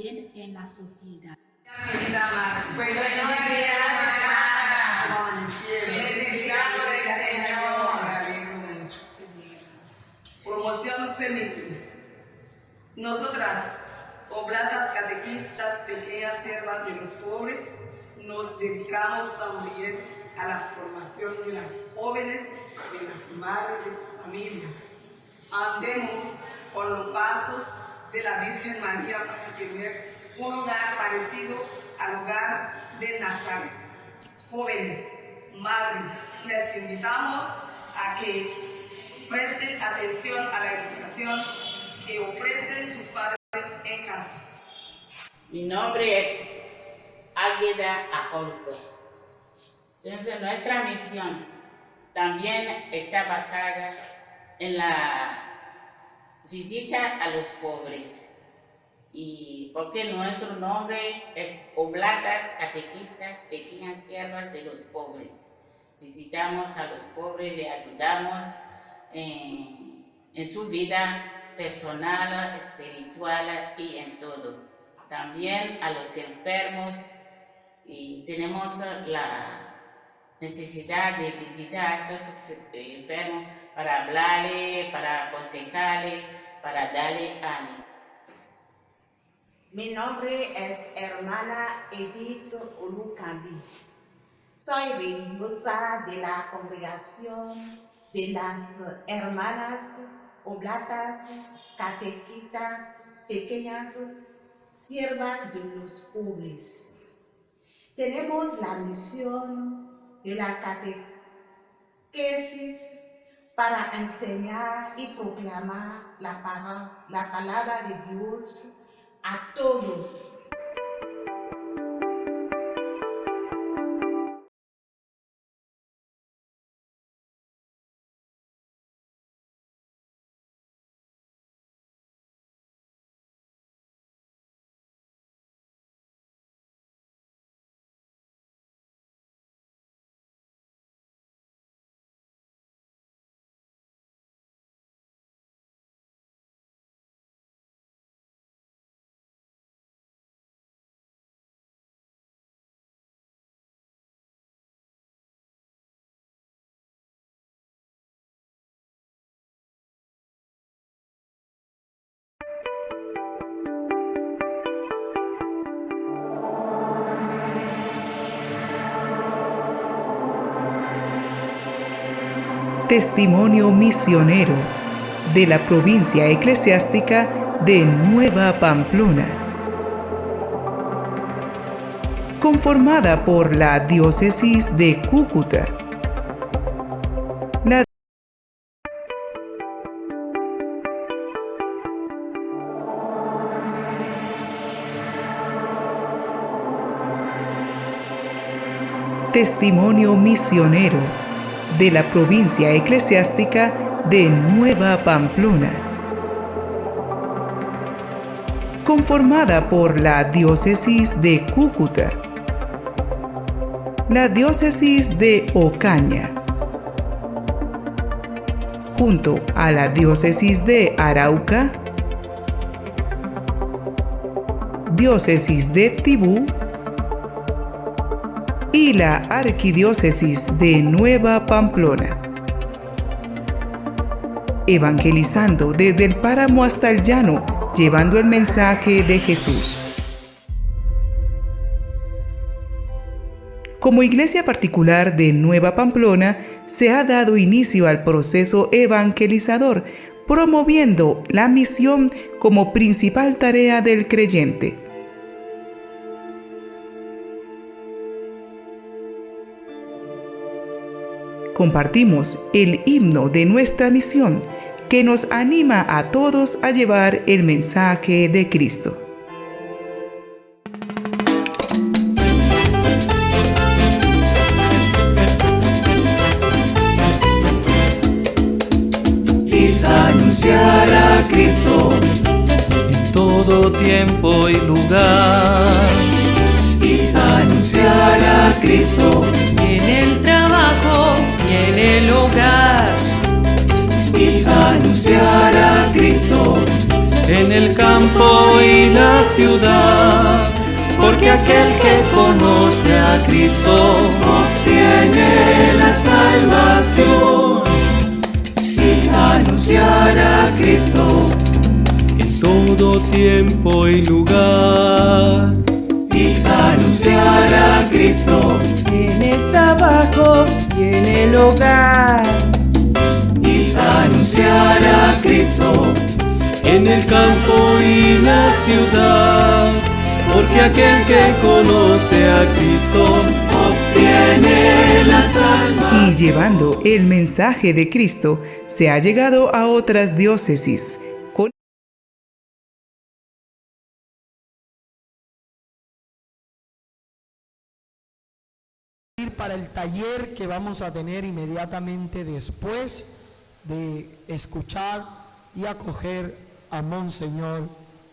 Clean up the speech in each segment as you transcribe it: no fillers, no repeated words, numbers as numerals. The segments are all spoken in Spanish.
también en la sociedad. Querida madre, Buenos días, hermana. ¿cómo amanecieron? Bendecida por el Señor. Me alegro mucho. Promoción femenina. Nosotras, oblatas catequistas, pequeñas siervas de los pobres, nos dedicamos también a la formación de las jóvenes, de las madres de sus familias. Andemos con los pasos de la Virgen María para tener un hogar parecido al hogar de Nazaret. Jóvenes, madres, les invitamos a que presten atención a la educación que ofrecen sus padres en casa. Mi nombre es Águeda Ajolco. Entonces, nuestra misión también está basada en la visita a los pobres. Y porque nuestro nombre es Oblatas Catequistas, Pequeñas Siervas de los Pobres. Visitamos a los pobres, le ayudamos en su vida personal, espiritual y en todo. También a los enfermos, y tenemos la necesidad de visitar a esos enfermos para hablarle, para aconsejarle, para darle ánimo. Mi nombre es hermana Edith Olukambi. Soy religiosa de la congregación de las hermanas oblatas, catequistas, pequeñas siervas de los pobres. Tenemos la misión de la catequesis para enseñar y proclamar la palabra de Dios a todos. Testimonio misionero de la provincia eclesiástica de Nueva Pamplona, conformada por la diócesis de Cúcuta, la Testimonio misionero de la provincia eclesiástica de Nueva Pamplona, conformada por la diócesis de Cúcuta, la diócesis de Ocaña, junto a la diócesis de Arauca, diócesis de Tibú y la arquidiócesis de Nueva Pamplona, evangelizando desde el páramo hasta el llano, llevando el mensaje de Jesús. Como iglesia particular de Nueva Pamplona, se ha dado inicio al proceso evangelizador, promoviendo la misión como principal tarea del creyente. Compartimos el himno de nuestra misión, que nos anima a todos a llevar el mensaje de Cristo. Y anunciar a Cristo en todo tiempo y lugar. Y anunciar a Cristo en el trabajo y en el hogar. Y anunciar a Cristo en el campo y la ciudad, porque aquel que conoce a Cristo obtiene la salvación. Y anunciar a Cristo en todo tiempo y lugar. Y anunciar a Cristo en el trabajo y en el hogar. Y anunciar a Cristo en el campo y la ciudad, porque aquel que conoce a Cristo obtiene la salvación. Y llevando el mensaje de Cristo, se ha llegado a otras diócesis. Para el taller que vamos a tener inmediatamente después de escuchar y acoger a Monseñor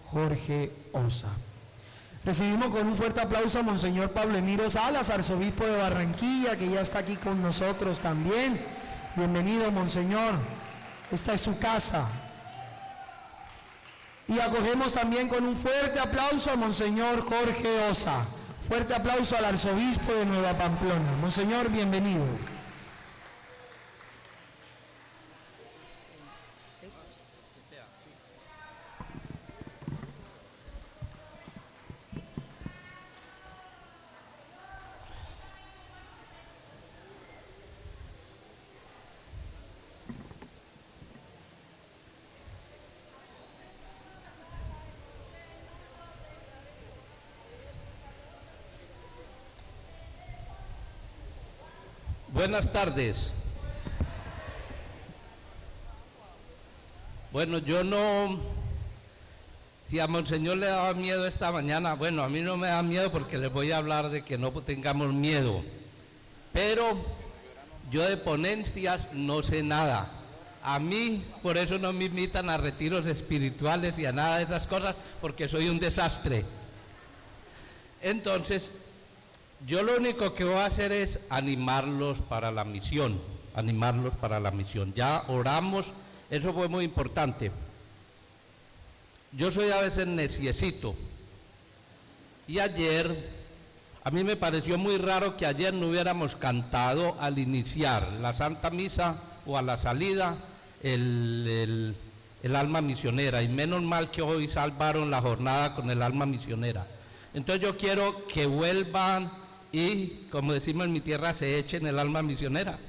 Jorge Osa. Recibimos con un fuerte aplauso a Monseñor Pablo Emiro Salas, arzobispo de Barranquilla, que ya está aquí con nosotros también. Bienvenido, Monseñor. Esta es su casa. Y acogemos también con un fuerte aplauso a Monseñor Jorge Osa. Fuerte aplauso al arzobispo de Nueva Pamplona. Monseñor, bienvenido. Buenas tardes. Bueno, yo no... Si a Monseñor le daba miedo esta mañana, bueno, a mí no me da miedo porque les voy a hablar de que no tengamos miedo. Pero yo de ponencias no sé nada. A mí, por eso no me invitan a retiros espirituales y a nada de esas cosas, porque soy un desastre. Entonces, yo lo único que voy a hacer es animarlos para la misión, Ya oramos, eso fue muy importante. Yo soy a veces neciecito. Y ayer, a mí me pareció muy raro que ayer no hubiéramos cantado al iniciar la Santa Misa o a la salida el alma misionera. Y menos mal que hoy salvaron la jornada con el alma misionera. Entonces yo quiero que vuelvan y, como decimos en mi tierra, se echen el alma misionera.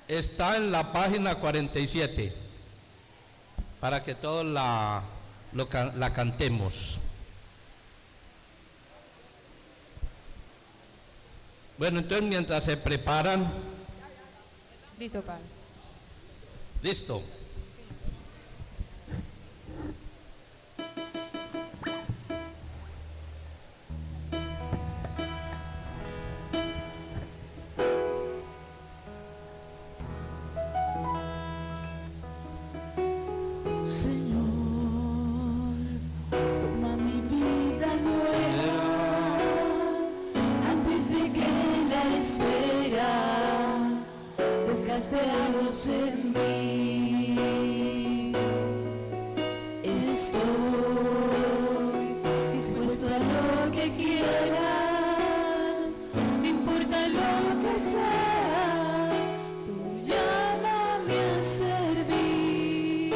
Está en la página 47, para que todos la cantemos. Bueno, entonces mientras se preparan... Listo, padre. Listo. Deseos en mí, estoy dispuesto a lo que quieras, no importa lo que sea, tú llámame a servir,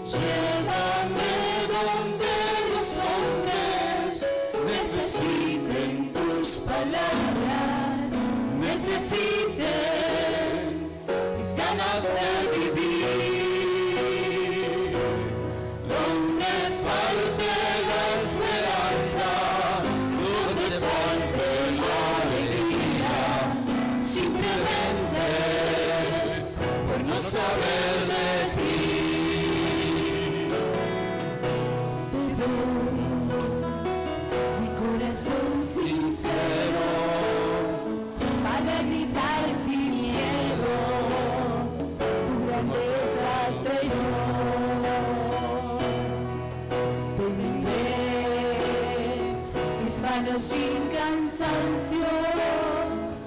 llévame donde los hombres necesiten tus palabras, necesiten ganas de vivir, donde falte la esperanza, donde falte la alegría, simplemente por no saber de ti. Te doy mi corazón sincero para gritar sin miedo. Sin cansancio,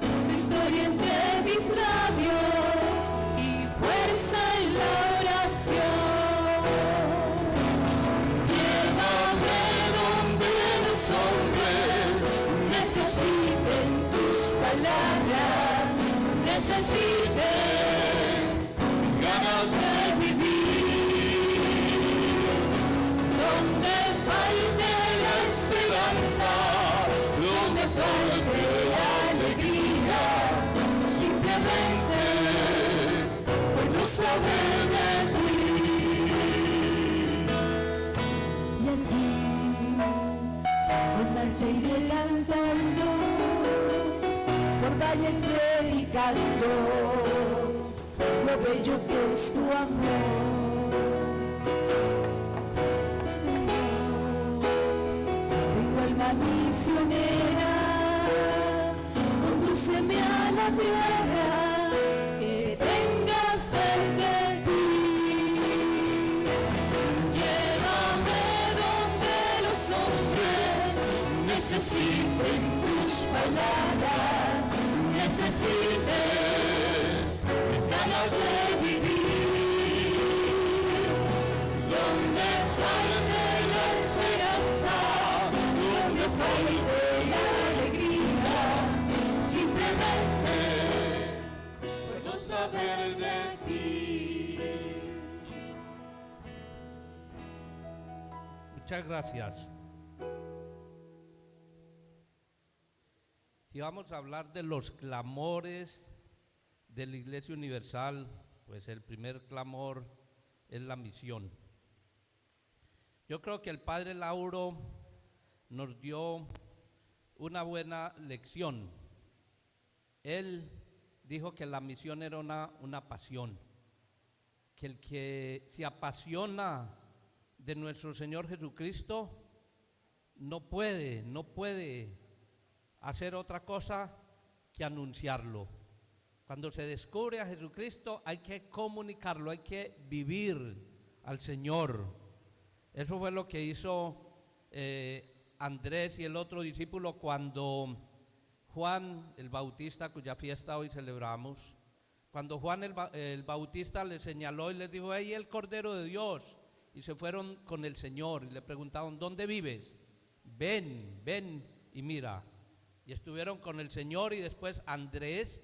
tu historia entre mis labios y fuerza en la oración. necesite mis ganas de vivir, donde falte la esperanza, donde falte la alegría, simplemente por no saber de ti. Y así en marcha iré cantando, por valles predicando lo bello que es tu amor, Señor. Tengo alma misionera, condúceme a la tierra que tenga sed de ti. Llévame donde los hombres necesiten tus palabras, necesiten mis ganas de vivir, donde falte la esperanza, donde falte la alegría, simplemente por no saber de ti. Muchas gracias. Si vamos a hablar de los clamores de la Iglesia Universal, pues el primer clamor es la misión. Yo creo que el Padre Lauro nos dio una buena lección. Él dijo que la misión era una pasión, que el que se apasiona de nuestro Señor Jesucristo no puede hacer otra cosa que anunciarlo. Cuando se descubre a Jesucristo hay que comunicarlo, hay que vivir al Señor. Eso fue lo que hizo Andrés y el otro discípulo cuando Juan el Bautista, cuya fiesta hoy celebramos, cuando Juan el Bautista les señaló y les dijo: ¡Ey, el Cordero de Dios! Y se fueron con el Señor y le preguntaron: ¿dónde vives? Ven y mira. Y estuvieron con el Señor, y después Andrés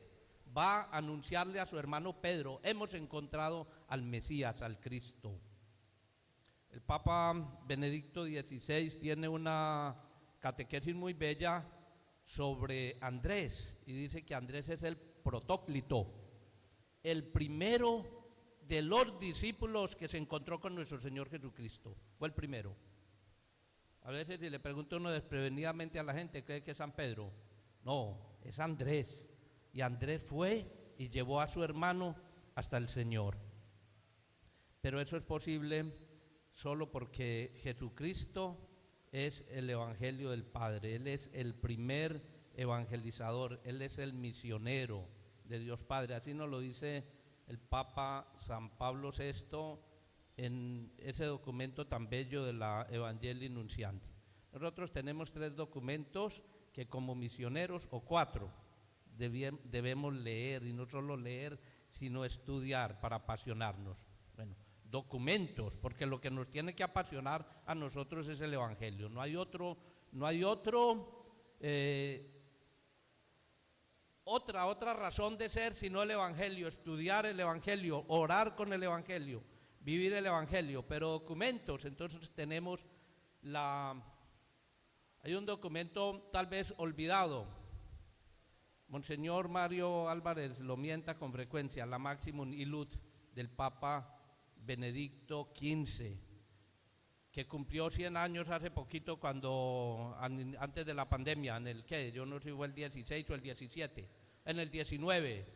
va a anunciarle a su hermano Pedro: hemos encontrado al Mesías, al Cristo. El Papa Benedicto XVI tiene una catequesis muy bella sobre Andrés, y dice que Andrés es el protóclito, el primero de los discípulos que se encontró con nuestro Señor Jesucristo. Fue el primero. A veces si le pregunta uno desprevenidamente a la gente, ¿cree que es San Pedro? No, es Andrés. Y Andrés fue y llevó a su hermano hasta el Señor. Pero eso es posible solo porque Jesucristo es el Evangelio del Padre. Él es el primer evangelizador, Él es el misionero de Dios Padre. Así nos lo dice el Papa San Pablo VI en ese documento tan bello de la Evangelii Nuntiandi. Nosotros tenemos 3 documentos que como misioneros, o 4, debemos leer, y no solo leer, sino estudiar para apasionarnos. Bueno, documentos, porque lo que nos tiene que apasionar a nosotros es el Evangelio. No hay otra razón de ser sino el Evangelio, estudiar el Evangelio, orar con el Evangelio, vivir el Evangelio. Pero documentos, entonces tenemos hay un documento tal vez olvidado. Monseñor Mario Álvarez lo mienta con frecuencia, la Maximum Illud del Papa Benedicto XV, que cumplió 100 años hace poquito, antes de la pandemia, yo no sé si fue el 16 o el 17, en el 19,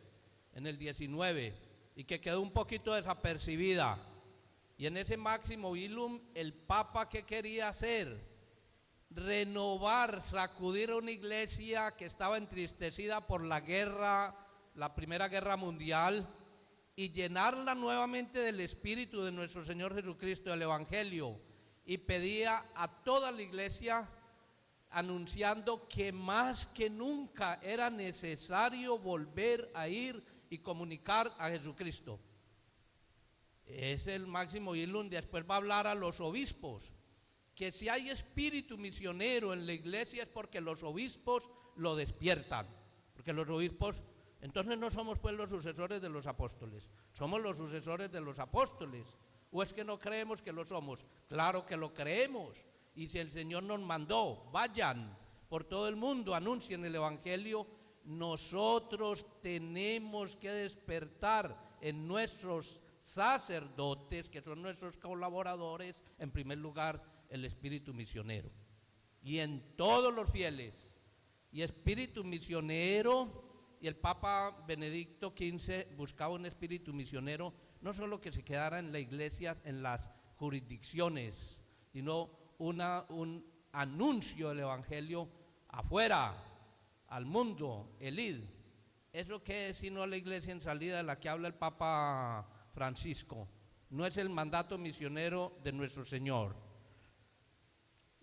y que quedó un poquito desapercibida. Y en ese Máximo Illum, el Papa, ¿qué quería hacer? Renovar, sacudir a una iglesia que estaba entristecida por la Primera Guerra Mundial, y llenarla nuevamente del Espíritu de nuestro Señor Jesucristo, del Evangelio, y pedía a toda la iglesia, anunciando que más que nunca era necesario volver a ir y comunicar a Jesucristo. Es el Máximo Illum. Después va a hablar a los obispos, que si hay espíritu misionero en la iglesia es porque los obispos lo despiertan, porque los obispos Entonces no somos pues los sucesores de los apóstoles, somos los sucesores de los apóstoles. ¿O es que no creemos que lo somos? Claro que lo creemos. Y si el Señor nos mandó, vayan por todo el mundo, anuncien el Evangelio, nosotros tenemos que despertar en nuestros sacerdotes, que son nuestros colaboradores, en primer lugar, el espíritu misionero. Y en todos los fieles, y espíritu misionero, y el Papa Benedicto XV buscaba un espíritu misionero, no solo que se quedara en la iglesia, en las jurisdicciones, sino un anuncio del Evangelio afuera, al mundo, el id. ¿Eso qué es sino la iglesia en salida de la que habla el Papa Francisco? No es el mandato misionero de nuestro Señor.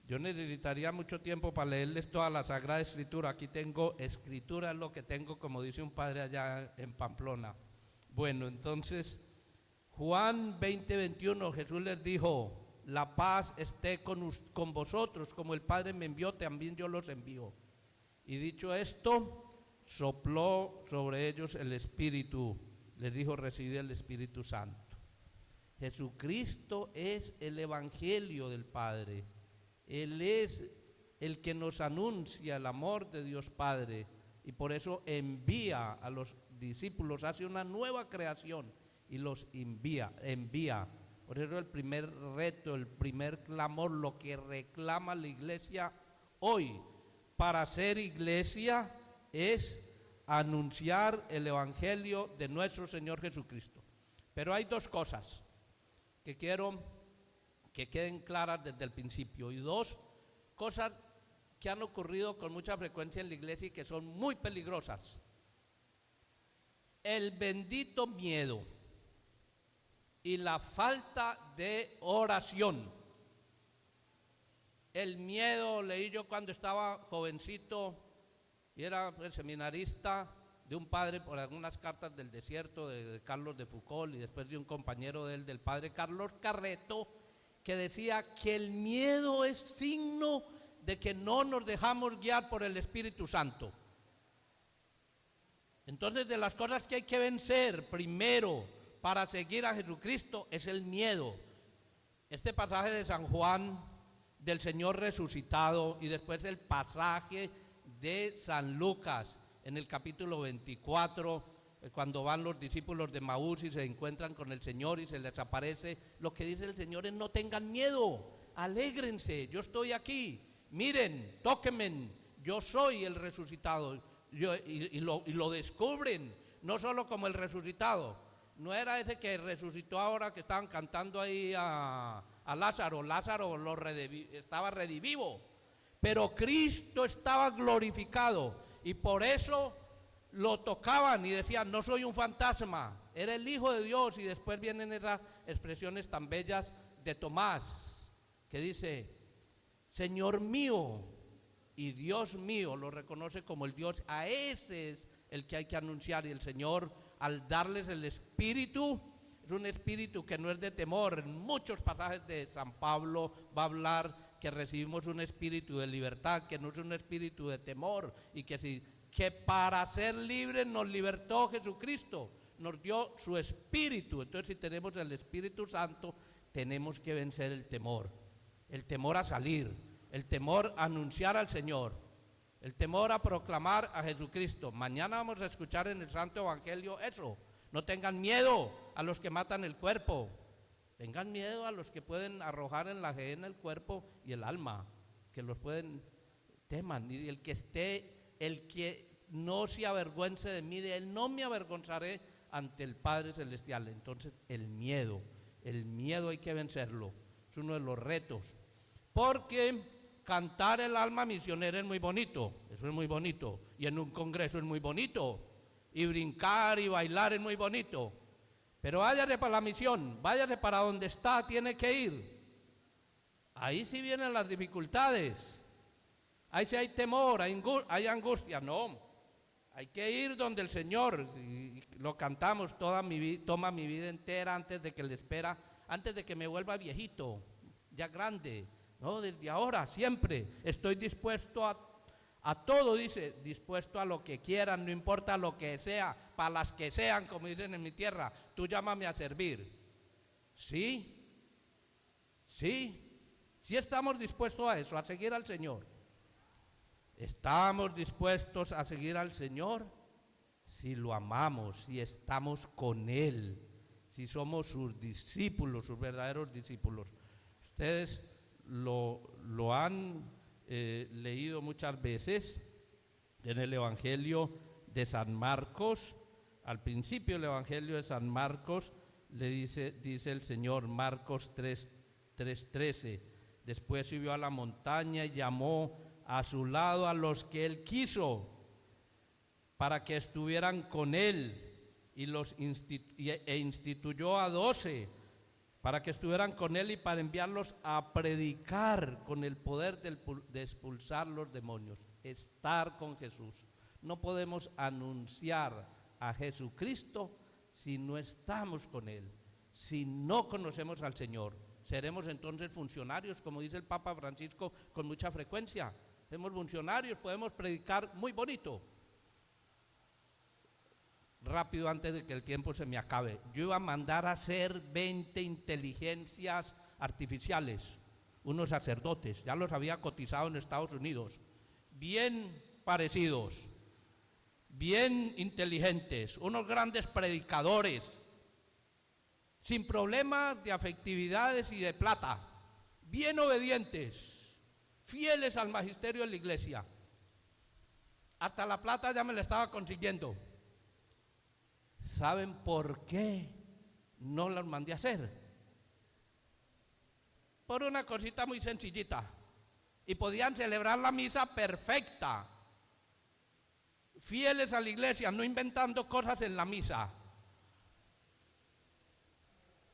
Yo necesitaría mucho tiempo para leerles toda la Sagrada Escritura. Aquí tengo escritura, es lo que tengo, como dice un padre allá en Pamplona. Bueno, entonces, Juan 20:21, Jesús les dijo: la paz esté con vosotros, como el Padre me envió, también yo los envío. Y dicho esto, sopló sobre ellos el Espíritu, les dijo: recibid el Espíritu Santo. Jesucristo es el Evangelio del Padre. Él es el que nos anuncia el amor de Dios Padre, y por eso envía a los discípulos, hace una nueva creación y los envía. Por eso el primer reto, el primer clamor, lo que reclama la iglesia hoy para ser iglesia es anunciar el Evangelio de nuestro Señor Jesucristo. Pero hay dos cosas que quiero que queden claras desde el principio, y dos cosas que han ocurrido con mucha frecuencia en la iglesia y que son muy peligrosas. El bendito miedo y la falta de oración. El miedo, leí yo cuando estaba jovencito y era seminarista, de un padre, por algunas cartas del desierto de Carlos de Foucault, y después de un compañero de él, del padre Carlos Carreto, que decía que el miedo es signo de que no nos dejamos guiar por el Espíritu Santo. Entonces, de las cosas que hay que vencer primero para seguir a Jesucristo es el miedo. Este pasaje de San Juan, del Señor resucitado, y después el pasaje de San Lucas en el capítulo 24, cuando van los discípulos de Maús y se encuentran con el Señor y se les aparece, lo que dice el Señor es: no tengan miedo, alégrense, yo estoy aquí, miren, tóquenme, yo soy el resucitado. Y lo descubren, no solo como el resucitado. No era ese que resucitó ahora, que estaban cantando ahí a Lázaro. Lázaro estaba redivivo, pero Cristo estaba glorificado, y por eso lo tocaban y decían: no soy un fantasma, era el Hijo de Dios. Y después vienen esas expresiones tan bellas de Tomás, que dice: Señor mío y Dios mío. Lo reconoce como el Dios. A ese es el que hay que anunciar. Y el Señor, al darles el Espíritu, es un espíritu que no es de temor. En muchos pasajes de San Pablo va a hablar que recibimos un espíritu de libertad, que no es un espíritu de temor, y que para ser libres nos libertó Jesucristo, nos dio su Espíritu. Entonces, si tenemos el Espíritu Santo, tenemos que vencer el temor a salir, el temor a anunciar al Señor, el temor a proclamar a Jesucristo. Mañana vamos a escuchar en el Santo Evangelio eso: no tengan miedo a los que matan el cuerpo, tengan miedo a los que pueden arrojar en la gehenna el cuerpo y el alma, que los pueden, teman. Y el que no se avergüence de mí, de él no me avergonzaré ante el Padre Celestial. Entonces, el miedo hay que vencerlo, es uno de los retos, porque cantar el alma misionera es muy bonito, eso es muy bonito, y en un congreso es muy bonito, y brincar y bailar es muy bonito, pero váyase para la misión, váyase para donde está, tiene que ir. Ahí sí vienen las dificultades, ahí sí hay temor, hay angustia. No, hay que ir donde el Señor, y lo cantamos: toma mi vida entera antes de que me vuelva viejito, ya grande. No, desde ahora, siempre estoy dispuesto A todo dice, dispuesto a lo que quieran, no importa lo que sea, para las que sean, como dicen en mi tierra, tú llámame a servir. Sí, sí, sí estamos dispuestos a eso, a seguir al Señor. Estamos dispuestos a seguir al Señor si lo amamos, si estamos con Él, si somos sus discípulos, sus verdaderos discípulos. Ustedes lo han leído muchas veces en el Evangelio de San Marcos. Al principio del Evangelio de San Marcos dice el Señor, Marcos 3:13, después subió a la montaña y llamó a su lado a los que Él quiso para que estuvieran con Él e instituyó a 12 para que estuvieran con Él y para enviarlos a predicar con el poder de expulsar los demonios. Estar con Jesús. No podemos anunciar a Jesucristo si no estamos con Él, si no conocemos al Señor. Seremos entonces funcionarios, como dice el Papa Francisco con mucha frecuencia. Somos funcionarios, podemos predicar muy bonito. Rápido, antes de que el tiempo se me acabe, yo iba a mandar a hacer 20 inteligencias artificiales, unos sacerdotes, ya los había cotizado en Estados Unidos, bien parecidos, bien inteligentes, unos grandes predicadores, sin problemas de afectividades y de plata, bien obedientes, fieles al magisterio de la iglesia. Hasta la plata ya me la estaba consiguiendo. ¿Saben por qué no los mandé a hacer? Por una cosita muy sencillita. Y podían celebrar la misa perfecta, fieles a la iglesia, no inventando cosas en la misa.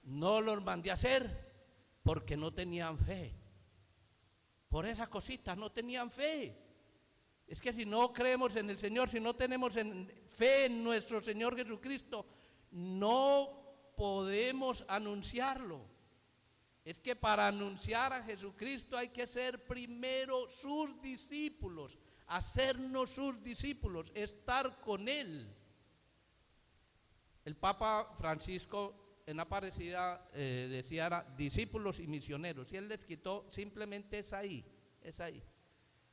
No los mandé a hacer porque no tenían fe. Por esa cosita no tenían fe. Es que si no creemos en el Señor, si no tenemos fe en nuestro Señor Jesucristo, no podemos anunciarlo. Es que para anunciar a Jesucristo hay que ser primero sus discípulos, hacernos sus discípulos, estar con Él. El Papa Francisco en Aparecida decía era discípulos y misioneros, y él les quitó simplemente es ahí.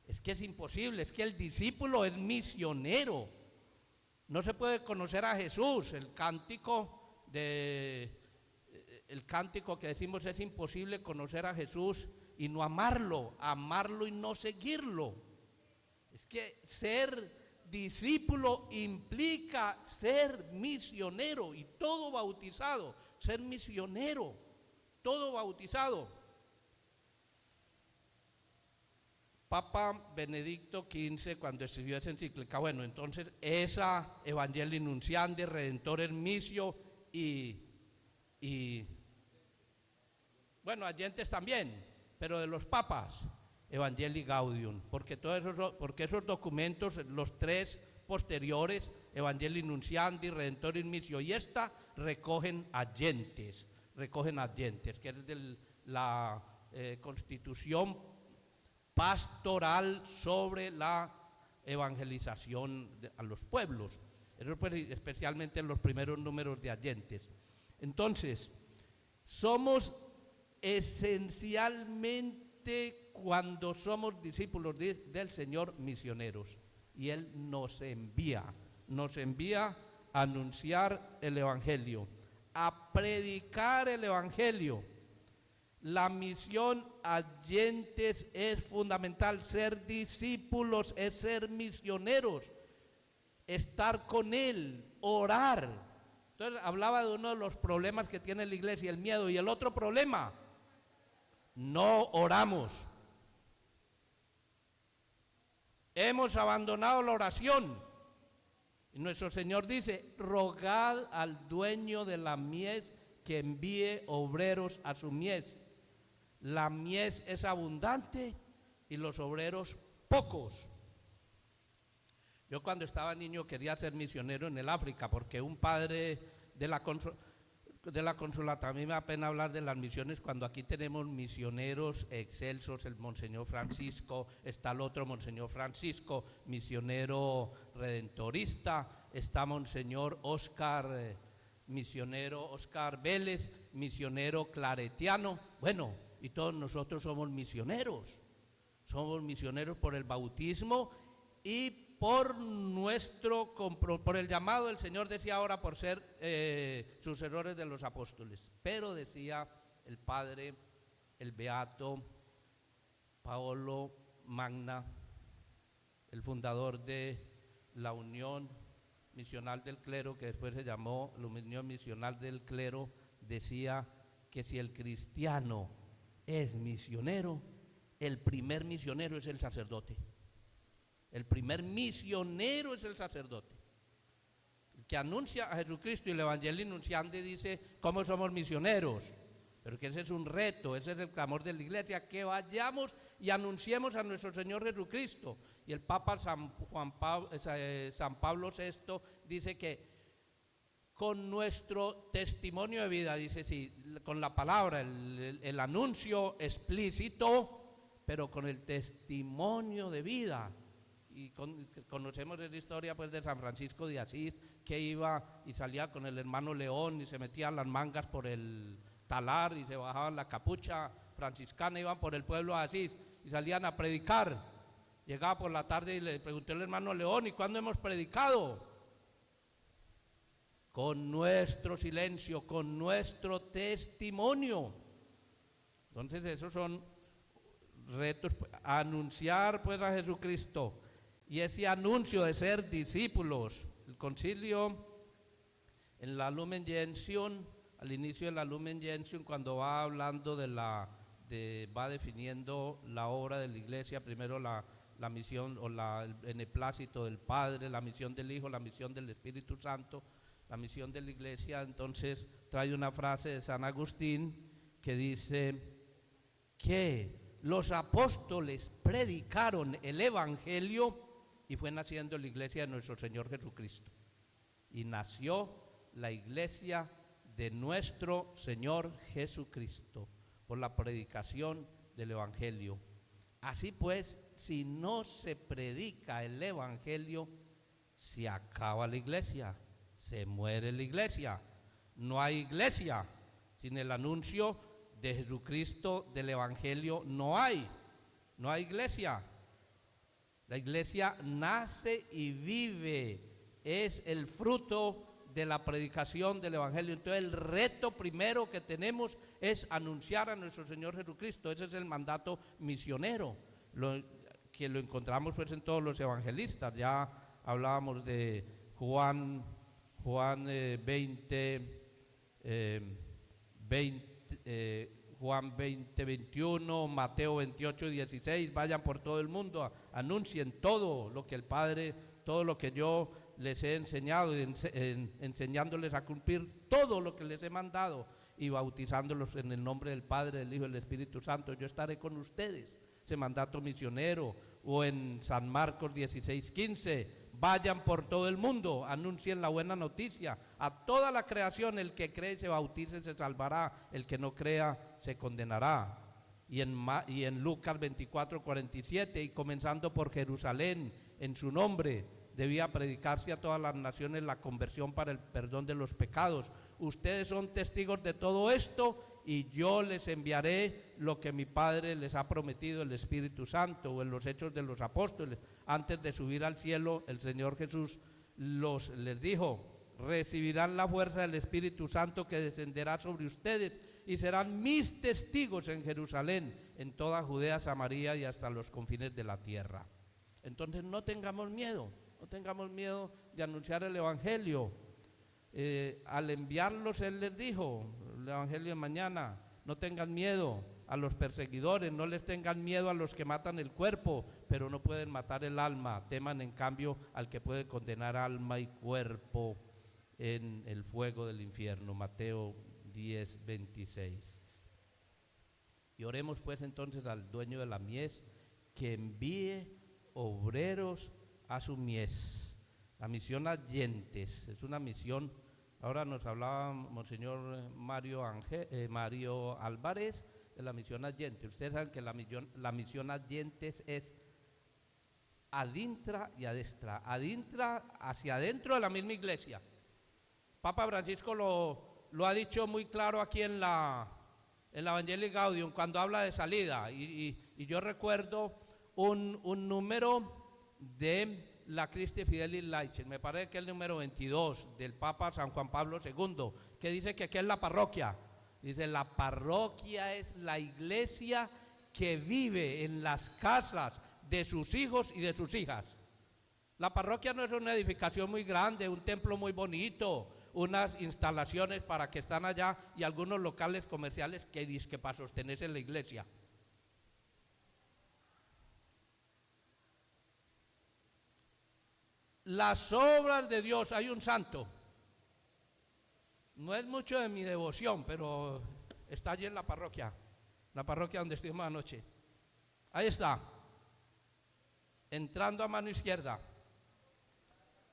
Es que es imposible, es que el discípulo es misionero. No se puede conocer a Jesús. El cántico que decimos es imposible conocer a Jesús y no amarlo y no seguirlo. Es que ser discípulo implica ser misionero, y todo bautizado, ser misionero, todo bautizado. Papa Benedicto XV, cuando escribió esa encíclica, bueno, entonces esa Evangelii Nunciandi, Redentores Missio y bueno, Agentes también, pero de los papas, Evangelii Gaudium, porque esos documentos, los tres posteriores, Evangelii Nunciandi, Redentores Missio y esta, recogen agentes, que es de la Constitución pastoral sobre la evangelización a los pueblos. Eso pues, especialmente en los primeros números de Agentes. Entonces, somos esencialmente, cuando somos discípulos del Señor, misioneros, y Él nos envía a anunciar el Evangelio, a predicar el Evangelio. La misión agentes es fundamental. Ser discípulos es ser misioneros, estar con Él, orar. Entonces hablaba de uno de los problemas que tiene la iglesia, el miedo, y el otro problema, no oramos. Hemos abandonado la oración. Y nuestro Señor dice, rogad al dueño de la mies que envíe obreros a su mies. La mies es abundante y los obreros pocos. Yo cuando estaba niño quería ser misionero en el África, porque un padre de la de la Consolata. A mí me da pena hablar de las misiones cuando aquí tenemos misioneros excelsos, el Monseñor Francisco, está el otro Monseñor Francisco, misionero redentorista, está Monseñor Oscar, misionero Oscar Vélez, misionero claretiano. Bueno, y todos nosotros somos misioneros por el bautismo y por el llamado. El Señor decía ahora por ser sucesores de los apóstoles, pero decía el Padre, el Beato Paolo Magna, el fundador de la Unión Misional del Clero, que después se llamó la Unión Misional del Clero, decía que si el cristiano es misionero, el primer misionero es el sacerdote. El primer misionero es el sacerdote, el que anuncia a Jesucristo, y el Evangelio Nunciandi dice cómo somos misioneros, pero que ese es un reto, ese es el clamor de la Iglesia, que vayamos y anunciemos a nuestro Señor Jesucristo. Y el Papa San Pablo VI dice que con nuestro testimonio de vida, dice sí, con la palabra, el anuncio explícito, pero con el testimonio de vida. Y conocemos esa historia pues de San Francisco de Asís, que iba y salía con el hermano León y se metían las mangas por el talar y se bajaban la capucha franciscana, iban por el pueblo de Asís y salían a predicar. Llegaba por la tarde y le preguntó el hermano León: ¿y cuándo hemos predicado? Con nuestro silencio, con nuestro testimonio. Entonces esos son retos, anunciar pues a Jesucristo. Y ese anuncio de ser discípulos, el concilio en la Lumen Gentium, al inicio de la Lumen Gentium, cuando va hablando va definiendo la obra de la Iglesia, primero la misión o el beneplácito del Padre, la misión del Hijo, la misión del Espíritu Santo, la misión de la Iglesia. Entonces trae una frase de San Agustín que dice que los apóstoles predicaron el Evangelio y fue naciendo la Iglesia de nuestro Señor Jesucristo. Y nació la Iglesia de nuestro Señor Jesucristo por la predicación del Evangelio. Así pues, si no se predica el Evangelio, se acaba la Iglesia, se muere la Iglesia. No hay Iglesia sin el anuncio de Jesucristo, del Evangelio. No hay Iglesia. La Iglesia nace y vive, es el fruto de la predicación del Evangelio. Entonces el reto primero que tenemos es anunciar a nuestro Señor Jesucristo. Ese es el mandato misionero, que lo encontramos pues en todos los evangelistas. Ya hablábamos de Juan 20:21, Mateo 28:16, vayan por todo el mundo, anuncien todo lo que el Padre, todo lo que yo les he enseñado, enseñándoles a cumplir todo lo que les he mandado y bautizándolos en el nombre del Padre, del Hijo y del Espíritu Santo. Yo estaré con ustedes, ese mandato misionero. O en San Marcos 16:15, vayan por todo el mundo, anuncien la buena noticia a toda la creación. El que cree y se bautice se salvará, el que no crea se condenará. Y en Lucas 24:47, y comenzando por Jerusalén, en su nombre debía predicarse a todas las naciones la conversión para el perdón de los pecados. Ustedes son testigos de todo esto, y yo les enviaré lo que mi Padre les ha prometido, el Espíritu Santo. O en los Hechos de los Apóstoles, antes de subir al cielo, el Señor Jesús les dijo: recibirán la fuerza del Espíritu Santo que descenderá sobre ustedes y serán mis testigos en Jerusalén, en toda Judea, Samaria y hasta los confines de la tierra. Entonces no tengamos miedo de anunciar el Evangelio. Al enviarlos Él les dijo, el Evangelio de mañana: no tengan miedo a los perseguidores, no les tengan miedo a los que matan el cuerpo, pero no pueden matar el alma. Teman en cambio al que puede condenar alma y cuerpo en el fuego del infierno. Mateo 10:26. Y oremos pues entonces al dueño de la mies, que envíe obreros a su mies. La misión Allentes es una misión Ahora nos hablaba Monseñor Mario Álvarez de la misión Adyentes. Ustedes saben que la misión Adyentes es adintra y adestra. Adintra hacia adentro de la misma iglesia. Papa Francisco lo ha dicho muy claro aquí en la Evangelii Gaudium cuando habla de salida. Y yo recuerdo un número de la Christi Fidelis Laicis, me parece que es el número 22 del Papa San Juan Pablo II, que dice que aquí es la parroquia. Dice, la parroquia es la iglesia que vive en las casas de sus hijos y de sus hijas. La parroquia no es una edificación muy grande, un templo muy bonito, unas instalaciones para que están allá y algunos locales comerciales que dizque para sostenerse en la iglesia. Las obras de Dios, hay un santo, no es mucho de mi devoción, pero está allí en la parroquia donde estuvimos anoche. Ahí está, entrando a mano izquierda.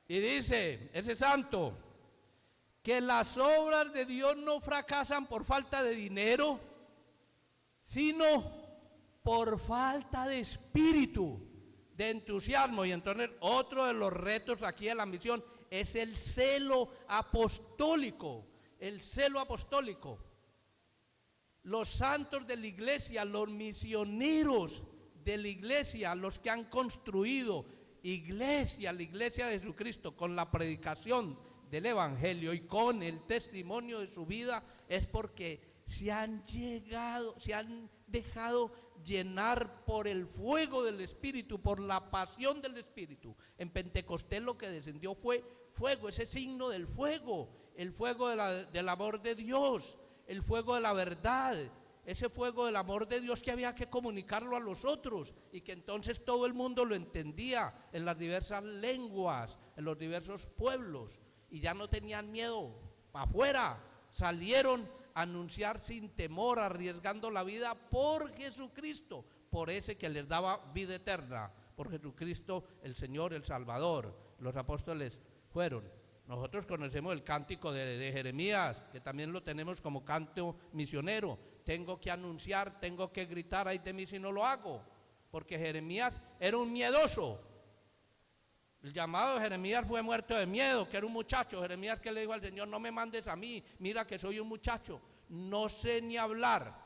Y dice ese santo que las obras de Dios no fracasan por falta de dinero, sino por falta de espíritu, de entusiasmo. Y entonces otro de los retos aquí de la misión es el celo apostólico. El celo apostólico. Los santos de la iglesia, los misioneros de la iglesia, los que han construido iglesia, la iglesia de Jesucristo, con la predicación del evangelio y con el testimonio de su vida, es porque se han dejado llenar por el fuego del Espíritu, por la pasión del Espíritu. En Pentecostés lo que descendió fue fuego, ese signo del fuego, el fuego del amor de Dios, el fuego de la verdad, ese fuego del amor de Dios que había que comunicarlo a los otros y que entonces todo el mundo lo entendía en las diversas lenguas, en los diversos pueblos, y ya no tenían miedo, para afuera salieron a anunciar sin temor, arriesgando la vida por Jesucristo, por ese que les daba vida eterna, por Jesucristo el Señor, el Salvador. Los apóstoles fueron. Nosotros conocemos el cántico de Jeremías, que también lo tenemos como canto misionero. Tengo que anunciar, tengo que gritar, ay de mí si no lo hago, porque Jeremías era un miedoso. El llamado de Jeremías fue muerto de miedo, que era un muchacho. Jeremías que le dijo al Señor, no me mandes a mí, mira que soy un muchacho, no sé ni hablar.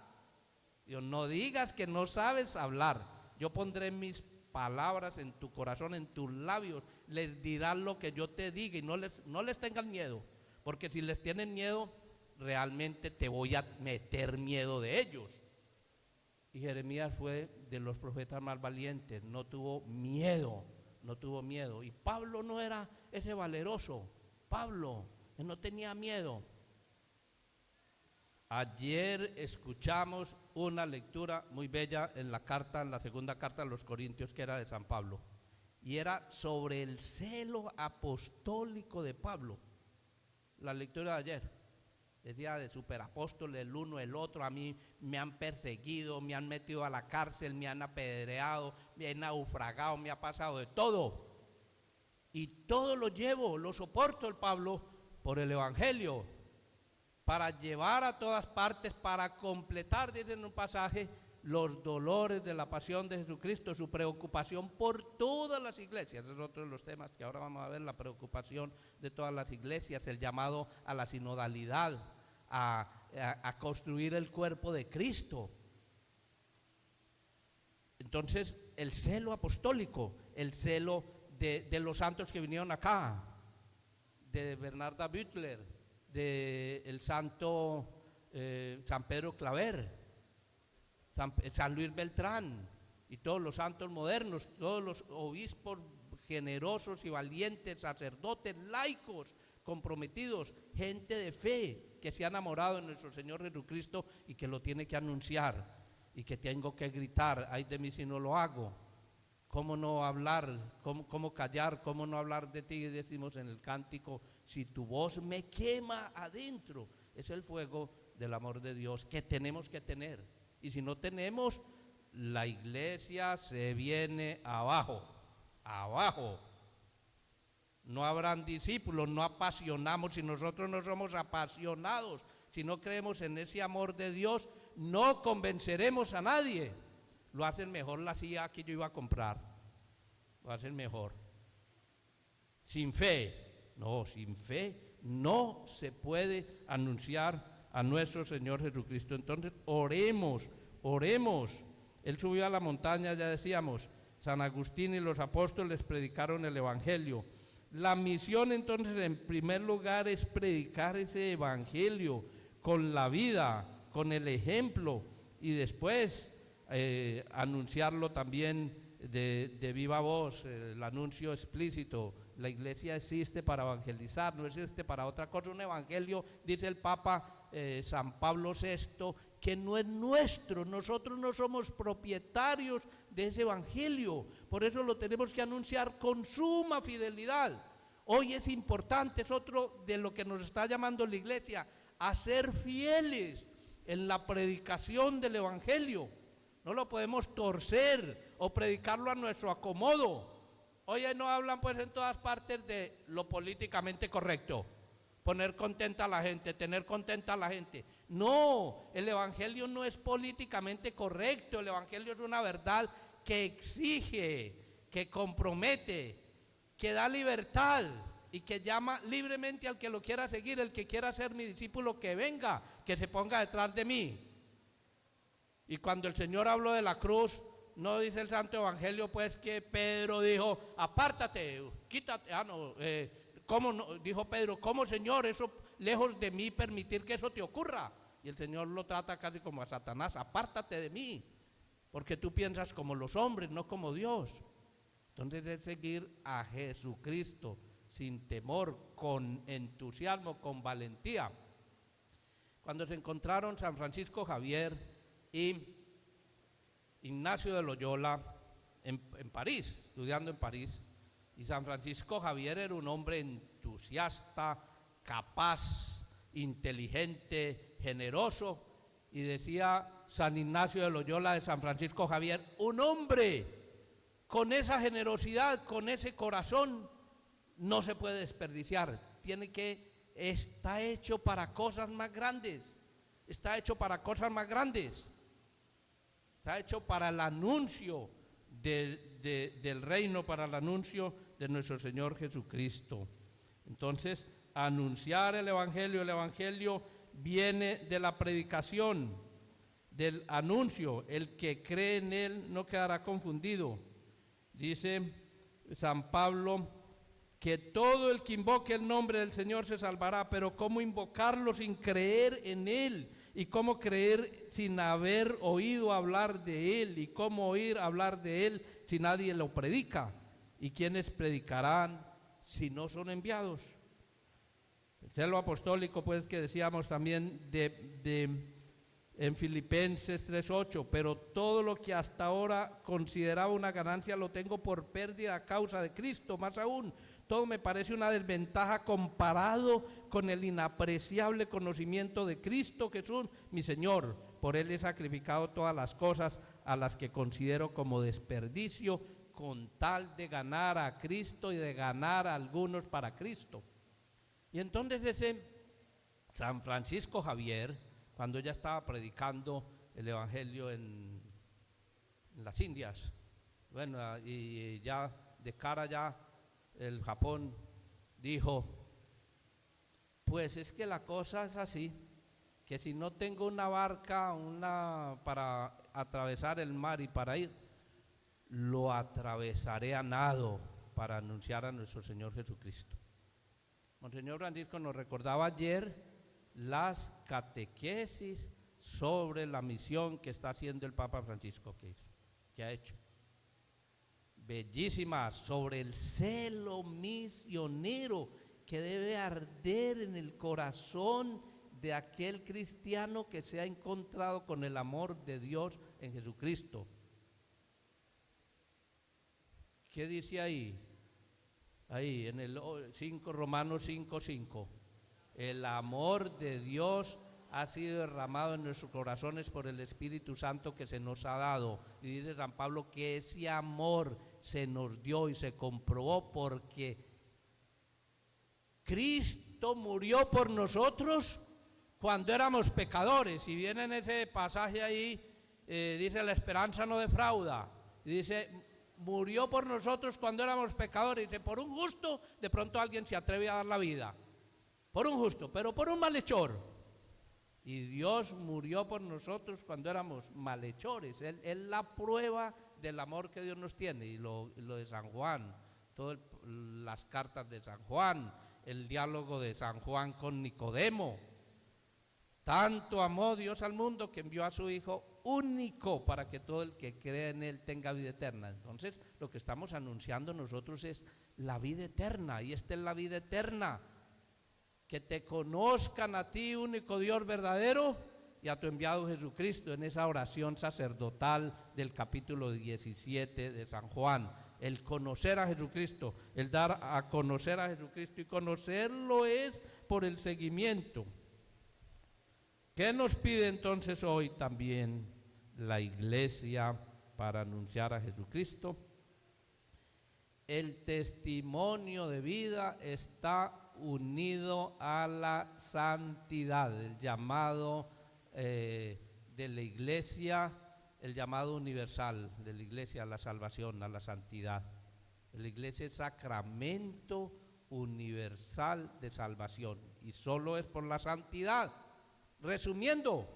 Dios, no digas que no sabes hablar, yo pondré mis palabras en tu corazón, en tus labios, les dirás lo que yo te diga y no les tengan miedo, porque si les tienen miedo, realmente te voy a meter miedo de ellos. Y Jeremías fue de los profetas más valientes, no tuvo miedo. Y Pablo no era ese valeroso, Pablo no tenía miedo. Ayer escuchamos una lectura muy bella en la segunda carta a los Corintios, que era de San Pablo, y era sobre el celo apostólico de Pablo. La lectura de ayer decía de superapóstoles, el uno, el otro, a mí me han perseguido, me han metido a la cárcel, me han apedreado, me han naufragado, me ha pasado de todo. Y todo lo llevo, lo soporto el Pablo por el evangelio, para llevar a todas partes, para completar, dice en un pasaje, los dolores de la pasión de Jesucristo, su preocupación por todas las iglesias. Ese es otro de los temas que ahora vamos a ver, la preocupación de todas las iglesias, el llamado a la sinodalidad, a construir el cuerpo de Cristo. Entonces, el celo apostólico, el celo de los santos que vinieron acá, de Bernarda Büttler, del santo San Pedro Claver, San Luis Beltrán y todos los santos modernos, todos los obispos generosos y valientes, sacerdotes, laicos, comprometidos, gente de fe que se ha enamorado de nuestro Señor Jesucristo y que lo tiene que anunciar y que tengo que gritar, ay de mí si no lo hago. ¿Cómo no hablar? ¿Cómo callar? ¿Cómo no hablar de ti? Y decimos en el cántico, si tu voz me quema adentro. Es el fuego del amor de Dios que tenemos que tener. Y si no tenemos, la iglesia se viene abajo, no habrán discípulos, no apasionamos. Si nosotros no somos apasionados, si no creemos en ese amor de Dios, no convenceremos a nadie. Lo hacen mejor la silla que yo iba a comprar, lo hacen mejor. Sin fe, sin fe no se puede anunciar a nuestro Señor Jesucristo. Entonces oremos. Él subió a la montaña, ya decíamos, San Agustín y los apóstoles predicaron el Evangelio. La misión entonces en primer lugar es predicar ese Evangelio con la vida, con el ejemplo, y después anunciarlo también de viva voz, el anuncio explícito. La iglesia existe para evangelizar, no existe para otra cosa. Un evangelio, dice el Papa San Pablo VI, que no es nuestro. Nosotros no somos propietarios de ese evangelio, por eso lo tenemos que anunciar con suma fidelidad. Hoy es importante, es otro de lo que nos está llamando la iglesia, a ser fieles en la predicación del evangelio. No lo podemos torcer o predicarlo a nuestro acomodo. Hoy no hablan pues en todas partes de lo políticamente correcto, poner contenta a la gente, tener contenta a la gente. No, el evangelio no es políticamente correcto. El evangelio es una verdad que exige, que compromete, que da libertad y que llama libremente al que lo quiera seguir. El que quiera ser mi discípulo, que venga, que se ponga detrás de mí. Y cuando el Señor habló de la cruz, no dice el Santo Evangelio pues que Pedro dijo: apártate, quítate. ¿Cómo no? Dijo Pedro: ¿cómo, Señor, eso lejos de mí permitir que eso te ocurra? Y el Señor lo trata casi como a Satanás: apártate de mí, porque tú piensas como los hombres, no como Dios. Entonces es seguir a Jesucristo sin temor, con entusiasmo, con valentía. Cuando se encontraron San Francisco Javier y Ignacio de Loyola en París, estudiando en París, y San Francisco Javier era un hombre entusiasta, capaz, inteligente, generoso, y decía San Ignacio de Loyola de San Francisco Javier: un hombre con esa generosidad, con ese corazón, no se puede desperdiciar, está hecho para cosas más grandes, está hecho para cosas más grandes. Está hecho para el anuncio del reino, para el anuncio de nuestro Señor Jesucristo. Entonces, anunciar el Evangelio viene de la predicación, del anuncio. El que cree en Él no quedará confundido. Dice San Pablo que todo el que invoque el nombre del Señor se salvará, pero ¿cómo invocarlo sin creer en Él? ¿Y cómo creer sin haber oído hablar de Él? ¿Y cómo oír hablar de Él si nadie lo predica? ¿Y quiénes predicarán si no son enviados? El celo apostólico, pues, que decíamos también en Filipenses 3:8: pero todo lo que hasta ahora consideraba una ganancia lo tengo por pérdida a causa de Cristo. Más aún, todo me parece una desventaja comparado con el inapreciable conocimiento de Cristo Jesús, mi Señor. Por Él he sacrificado todas las cosas, a las que considero como desperdicio, con tal de ganar a Cristo y de ganar a algunos para Cristo. Y entonces ese San Francisco Javier, cuando ya estaba predicando el Evangelio en las Indias, bueno, y ya de cara ya el Japón, dijo: pues es que la cosa es así, que si no tengo una barca para atravesar el mar y para ir, lo atravesaré a nado para anunciar a nuestro Señor Jesucristo. Monseñor Francisco nos recordaba ayer las catequesis sobre la misión que está haciendo el Papa Francisco, que ha hecho. Bellísimas, sobre el celo misionero que debe arder en el corazón de aquel cristiano que se ha encontrado con el amor de Dios en Jesucristo. ¿Qué dice ahí? Ahí en el Romanos 5:5: el amor de Dios ha sido derramado en nuestros corazones por el Espíritu Santo que se nos ha dado. Y dice San Pablo que ese amor se nos dio y se comprobó porque Cristo murió por nosotros cuando éramos pecadores. Y viene en ese pasaje ahí, dice, la esperanza no defrauda. Y dice, murió por nosotros cuando éramos pecadores. Dice, por un justo, de pronto alguien se atreve a dar la vida. Por un justo, pero por un malhechor. Y Dios murió por nosotros cuando éramos malhechores. Él es la prueba del amor que Dios nos tiene. Y lo de San Juan, todas las cartas de San Juan, el diálogo de San Juan con Nicodemo. Tanto amó Dios al mundo que envió a su Hijo único para que todo el que cree en Él tenga vida eterna. Entonces, lo que estamos anunciando nosotros es la vida eterna, y esta es la vida eterna, que te conozcan a ti, único Dios verdadero, y a tu enviado Jesucristo, en esa oración sacerdotal del capítulo 17 de San Juan. El conocer a Jesucristo, el dar a conocer a Jesucristo, y conocerlo es por el seguimiento. ¿Qué nos pide entonces hoy también la Iglesia para anunciar a Jesucristo? El testimonio de vida está unido a la santidad, el llamado de la Iglesia, el llamado universal de la Iglesia a la salvación, a la santidad. La Iglesia es sacramento universal de salvación, y solo es por la santidad. Resumiendo,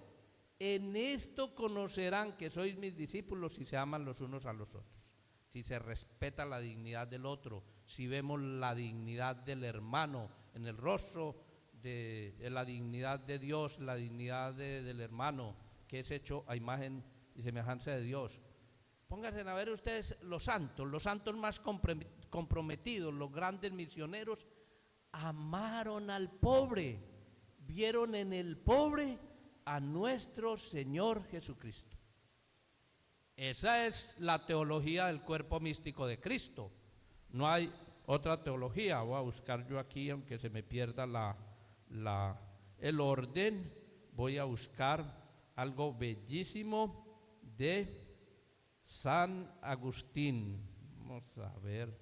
en esto conocerán que sois mis discípulos si se aman los unos a los otros, si se respeta la dignidad del otro, si vemos la dignidad del hermano en el rostro de la dignidad de Dios, la dignidad del hermano que es hecho a imagen y semejanza de Dios. Pónganse a ver ustedes los santos más comprometidos, los grandes misioneros, amaron al pobre, vieron en el pobre a nuestro Señor Jesucristo. Esa es la teología del cuerpo místico de Cristo. No hay otra teología. Voy a buscar yo aquí, aunque se me pierda el orden, voy a buscar algo bellísimo de San Agustín. Vamos a ver,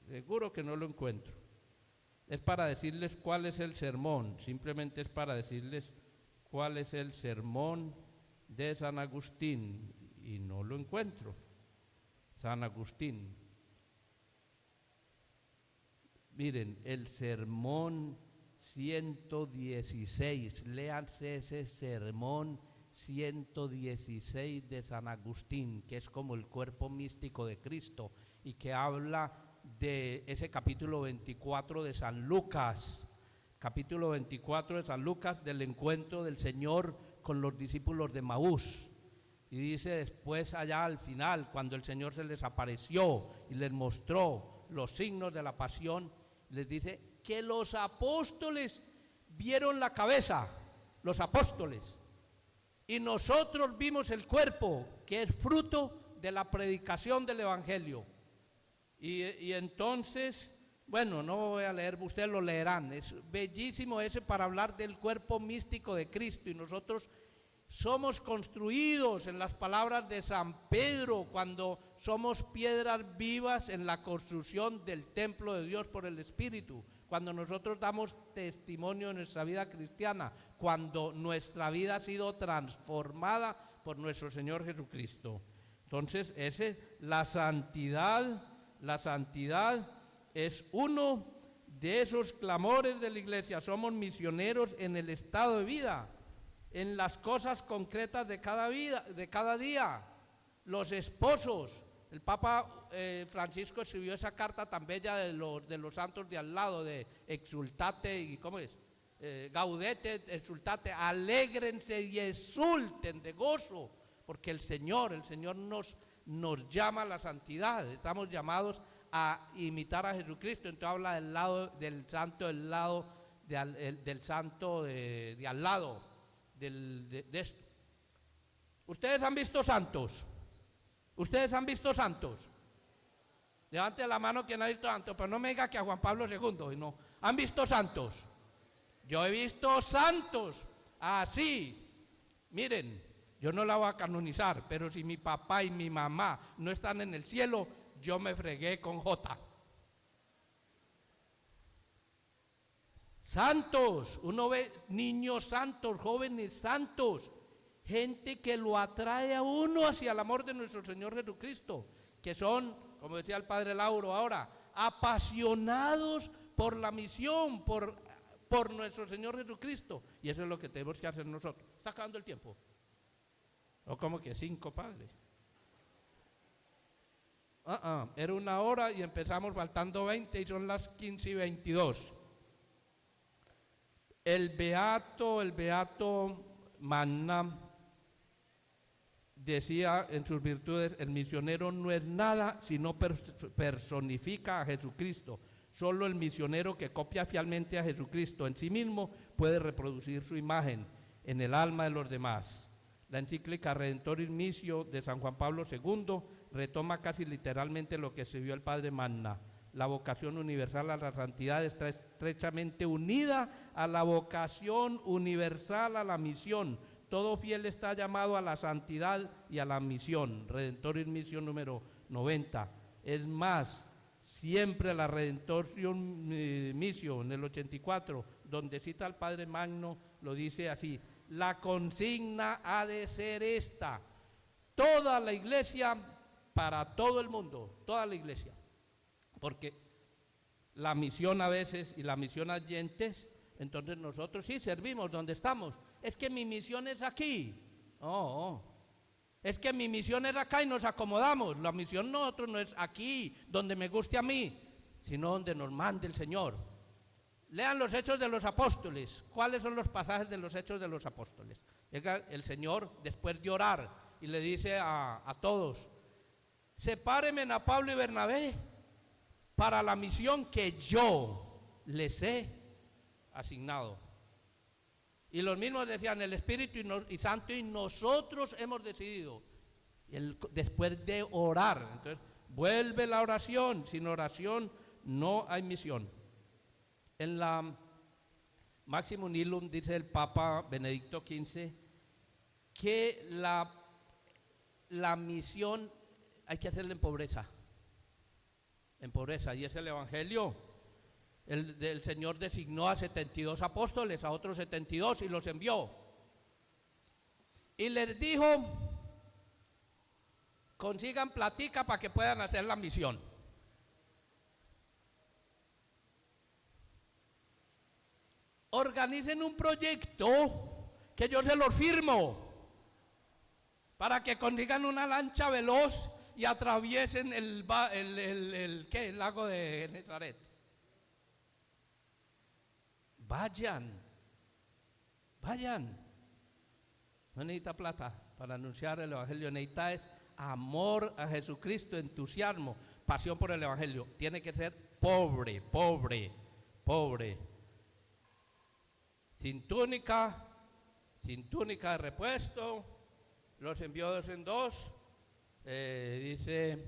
seguro que no lo encuentro. Es para decirles cuál es el sermón, simplemente es para decirles cuál es el sermón de San Agustín, y no lo encuentro. San Agustín. Miren, el sermón 116, léanse ese sermón 116 de San Agustín, que es como el cuerpo místico de Cristo, y que habla de ese capítulo 24 de San Lucas, capítulo 24 de San Lucas, del encuentro del Señor con los discípulos de Maús. Y dice después allá al final, cuando el Señor se les apareció y les mostró los signos de la pasión, les dice que los apóstoles vieron la cabeza, los apóstoles, y nosotros vimos el cuerpo, que es fruto de la predicación del Evangelio. Y entonces, bueno, no voy a leer, ustedes lo leerán, es bellísimo ese para hablar del cuerpo místico de Cristo. Y nosotros somos construidos, en las palabras de San Pedro, cuando somos piedras vivas en la construcción del templo de Dios por el Espíritu, cuando nosotros damos testimonio de nuestra vida cristiana, cuando nuestra vida ha sido transformada por nuestro Señor Jesucristo. Entonces, la santidad es uno de esos clamores de la Iglesia. Somos misioneros en el estado de vida, en las cosas concretas de cada día. Los esposos, el Papa Francisco escribió esa carta tan bella de los santos de al lado, de exultate, y ¿cómo es? Gaudete, exultate, alégrense y exulten de gozo, porque el Señor nos llama a la santidad. Estamos llamados a imitar a Jesucristo. Entonces habla del santo de al lado, de esto. ¿Ustedes han visto santos? ¿Ustedes han visto santos? Levante la mano quien ha visto santos, pero no me diga que a Juan Pablo II, no. ¿Han visto santos? Yo he visto santos así. Miren, yo no la voy a canonizar, pero si mi papá y mi mamá no están en el cielo, yo me fregué con J. Santos, uno ve niños santos, jóvenes santos, gente que lo atrae a uno hacia el amor de nuestro Señor Jesucristo, que son, como decía el Padre Lauro ahora, apasionados por la misión, por nuestro Señor Jesucristo. Y eso es lo que tenemos que hacer nosotros. Está acabando el tiempo. O como que 5, padre. Era 1 hora y empezamos faltando 20 y son las 15:22. El beato Manna decía en sus virtudes: el misionero no es nada si no personifica a Jesucristo. Solo el misionero que copia fielmente a Jesucristo en sí mismo puede reproducir su imagen en el alma de los demás. La encíclica Redentoris Missio de San Juan Pablo II retoma casi literalmente lo que escribió el padre Manna. La vocación universal a la santidad está estrechamente unida a la vocación universal a la misión. Todo fiel está llamado a la santidad y a la misión. Redentoris Missio número 90. Es más, siempre la Redentoris Missio en el 84, donde cita al padre Magno, lo dice así: la consigna ha de ser esta: toda la iglesia para todo el mundo, toda la iglesia. Porque la misión a veces y la misión a oyentes, entonces nosotros sí servimos donde estamos. Es que mi misión es aquí. Es que mi misión es acá y nos acomodamos. La misión nosotros no es aquí, donde me guste a mí, sino donde nos mande el Señor. Lean los Hechos de los Apóstoles. ¿Cuáles son los pasajes de los Hechos de los Apóstoles? Llega el Señor después de orar y le dice a todos: sepárenme a Pablo y Bernabé para la misión que yo les he asignado. Y los mismos decían: el Espíritu y Santo y nosotros hemos decidido. Después de orar, entonces vuelve la oración. Sin oración no hay misión. En la Maximum Nihilum dice el Papa Benedicto XV que la misión hay que hacerla en pobreza, y es el Evangelio. El Señor designó a 72 apóstoles, a otros 72 y los envió. Y les dijo: consigan platica para que puedan hacer la misión. Organicen un proyecto que yo se los firmo para que consigan una lancha veloz y atraviesen el lago de Genesaret. Vayan. No necesita plata para anunciar el Evangelio, necesita es amor a Jesucristo, entusiasmo, pasión por el Evangelio. Tiene que ser pobre. Sin túnica de repuesto, los envió 2 en 2. Dice,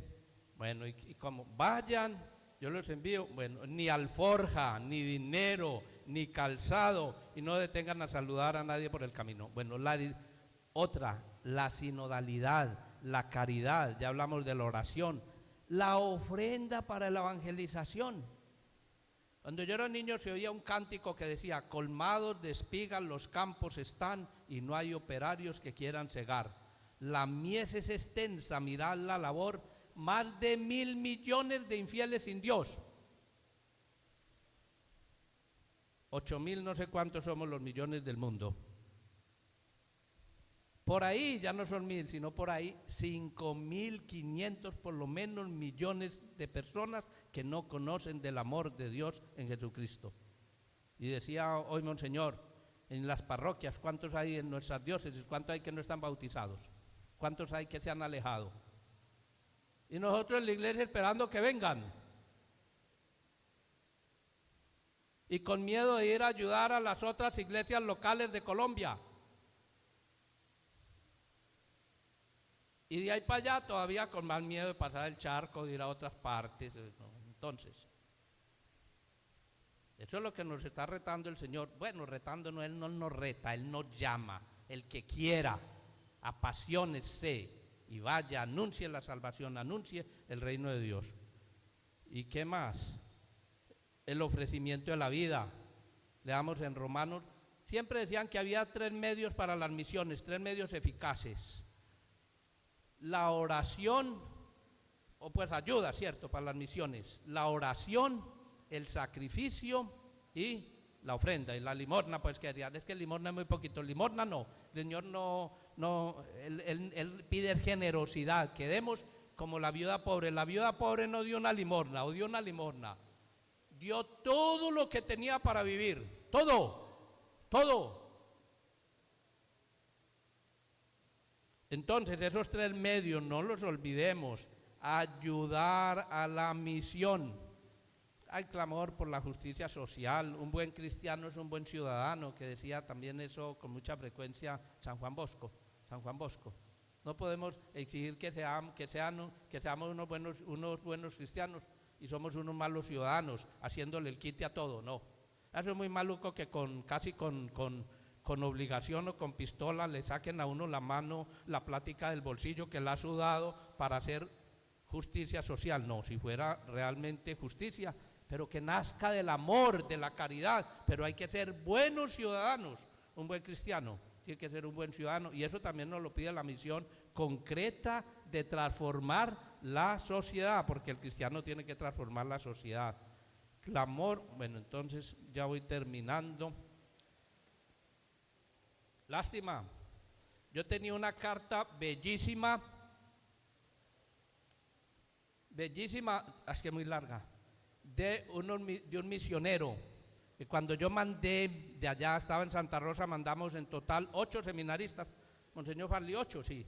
bueno, ¿y cómo? Vayan, yo los envío. Bueno, ni alforja, ni dinero, ni calzado, y no detengan a saludar a nadie por el camino. Bueno, la sinodalidad, la caridad, ya hablamos de la oración, la ofrenda para la evangelización. Cuando yo era niño se oía un cántico que decía: colmados de espigas los campos están y no hay operarios que quieran segar. La mies es extensa, mirad la labor, más de 1.000 millones de infieles sin Dios. 8.000 no sé cuántos somos los millones del mundo. Por ahí ya no son 1.000, sino por ahí 5.500 por lo menos millones de personas que no conocen del amor de Dios en Jesucristo. Y decía hoy Monseñor, en las parroquias, ¿cuántos hay en nuestras diócesis? ¿Cuántos hay que no están bautizados? ¿Cuántos hay que se han alejado? Y nosotros en la iglesia esperando que vengan. Y con miedo de ir a ayudar a las otras iglesias locales de Colombia. Y de ahí para allá todavía con más miedo de pasar el charco, de ir a otras partes. Entonces, eso es lo que nos está retando el Señor. Bueno, retándonos, Él no nos reta, Él nos llama. El que quiera, apasionese y vaya, anuncie la salvación, anuncie el reino de Dios. ¿Y qué más? El ofrecimiento de la vida. Leamos en Romanos. Siempre decían que había 3 medios para las misiones, 3 medios eficaces. La oración, o pues ayuda, ¿cierto?, para las misiones. La oración, el sacrificio y la ofrenda. Y la limosna, pues que es que limosna es muy poquito. Limosna no, el Señor él pide generosidad, que demos como la viuda pobre. La viuda pobre no dio una limosna, o dio una limosna. Dio todo lo que tenía para vivir, todo. Entonces, esos 3 medios, no los olvidemos: ayudar a la misión. Hay clamor por la justicia social. Un buen cristiano es un buen ciudadano, que decía también eso con mucha frecuencia San Juan Bosco. No podemos exigir que seamos unos buenos cristianos y somos unos malos ciudadanos, haciéndole el quite a todo, no. Eso es muy maluco, que casi con obligación o con pistola le saquen a uno la mano, la plática del bolsillo que le ha sudado para hacer justicia social. No, si fuera realmente justicia, pero que nazca del amor, de la caridad. Pero hay que ser buenos ciudadanos. Un buen cristiano tiene que ser un buen ciudadano, y eso también nos lo pide la misión concreta de transformar la sociedad, porque el cristiano tiene que transformar la sociedad. Clamor, bueno, entonces ya voy terminando. Lástima, yo tenía una carta bellísima, es que muy larga, de un misionero, que cuando yo mandé de allá, estaba en Santa Rosa, mandamos en total 8 seminaristas, Monseñor Farley, 8, sí,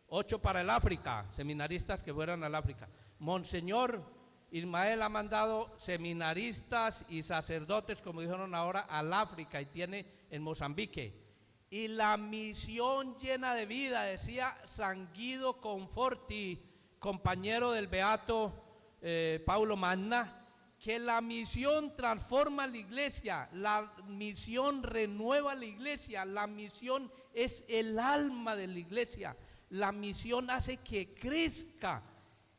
8 para el África, seminaristas que fueran al África. Monseñor Ismael ha mandado seminaristas y sacerdotes, como dijeron ahora, al África, y tiene en Mozambique. Y la misión llena de vida, decía San Guido Conforti, compañero del beato Paulo Manna, que la misión transforma la iglesia, la misión renueva la iglesia, la misión es el alma de la iglesia, la misión hace que crezca.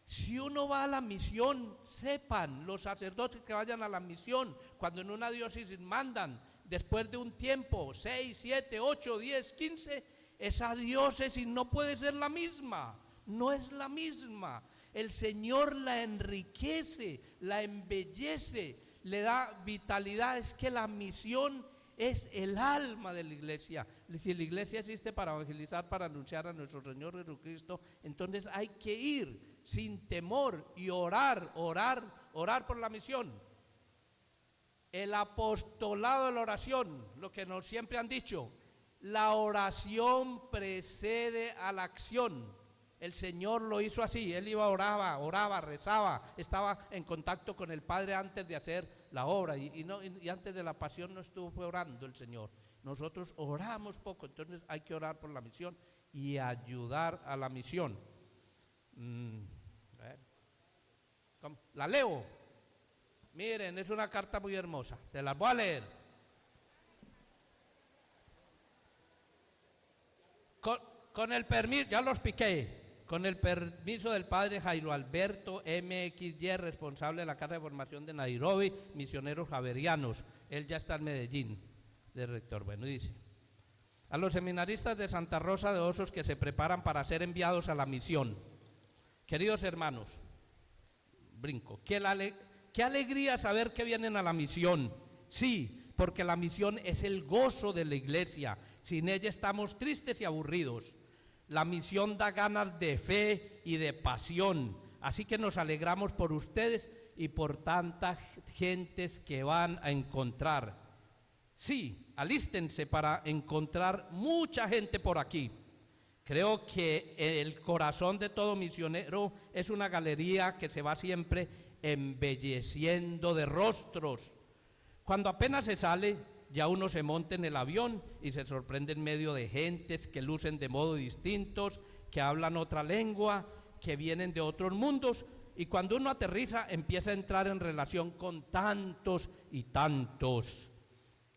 Si uno va a la misión, sepan los sacerdotes que vayan a la misión, cuando en una diócesis mandan, después de un tiempo, 6, 7, 8, 10, 15, esa diócesis no puede ser la misma, no es la misma. El Señor la enriquece, la embellece, le da vitalidad. Es que la misión es el alma de la iglesia. Si la iglesia existe para evangelizar, para anunciar a nuestro Señor Jesucristo, entonces hay que ir sin temor y orar por la misión. El apostolado de la oración, lo que nos siempre han dicho, la oración precede a la acción. El Señor lo hizo así, Él oraba, rezaba, estaba en contacto con el Padre antes de hacer la obra, y antes de la pasión no fue orando el Señor. Nosotros oramos poco, entonces hay que orar por la misión y ayudar a la misión. La leo. Miren, es una carta muy hermosa, se las voy a leer. Con el permiso, ya los piqué. Con el permiso del padre Jairo Alberto MXY, responsable de la Casa de Formación de Nairobi, misioneros javerianos. Él ya está en Medellín, de rector. Bueno, dice: a los seminaristas de Santa Rosa de Osos que se preparan para ser enviados a la misión. Queridos hermanos, qué alegría saber que vienen a la misión. Sí, porque la misión es el gozo de la iglesia. Sin ella estamos tristes y aburridos. La misión da ganas de fe y de pasión, así que nos alegramos por ustedes y por tantas gentes que van a encontrar. Sí, alístense para encontrar mucha gente por aquí. Creo que el corazón de todo misionero es una galería que se va siempre embelleciendo de rostros. Cuando apenas se sale, ya uno se monta en el avión y se sorprende en medio de gentes que lucen de modo distintos, que hablan otra lengua, que vienen de otros mundos, y cuando uno aterriza empieza a entrar en relación con tantos y tantos.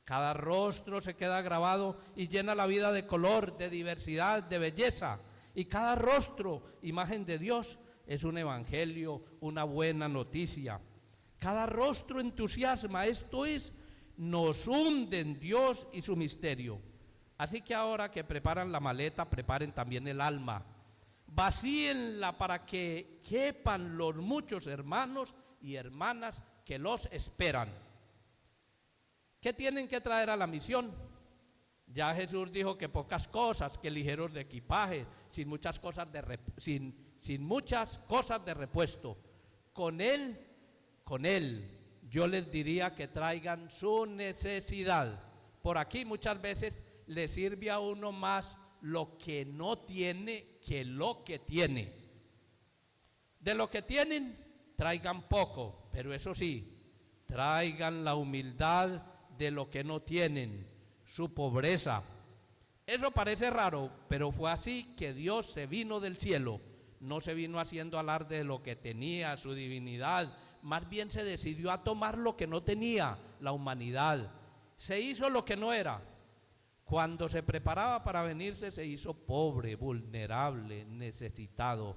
Cada rostro se queda grabado y llena la vida de color, de diversidad, de belleza, y cada rostro, imagen de Dios, es un evangelio, una buena noticia. Cada rostro entusiasma, esto es nos hunde en Dios y su misterio. Así que ahora que preparan la maleta, preparen también el alma. Vacíenla para que quepan los muchos hermanos y hermanas que los esperan. ¿Qué tienen que traer a la misión? Ya Jesús dijo que pocas cosas, que ligeros de equipaje, sin muchas cosas de repuesto. Con él, yo les diría que traigan su necesidad. Por aquí muchas veces le sirve a uno más lo que no tiene que lo que tiene. De lo que tienen, traigan poco, pero eso sí, traigan la humildad de lo que no tienen, su pobreza. Eso parece raro, pero fue así que Dios se vino del cielo. No se vino haciendo alarde de lo que tenía, su divinidad, más bien se decidió a tomar lo que no tenía, la humanidad. Se hizo lo que no era. Cuando se preparaba para venirse, se hizo pobre, vulnerable, necesitado.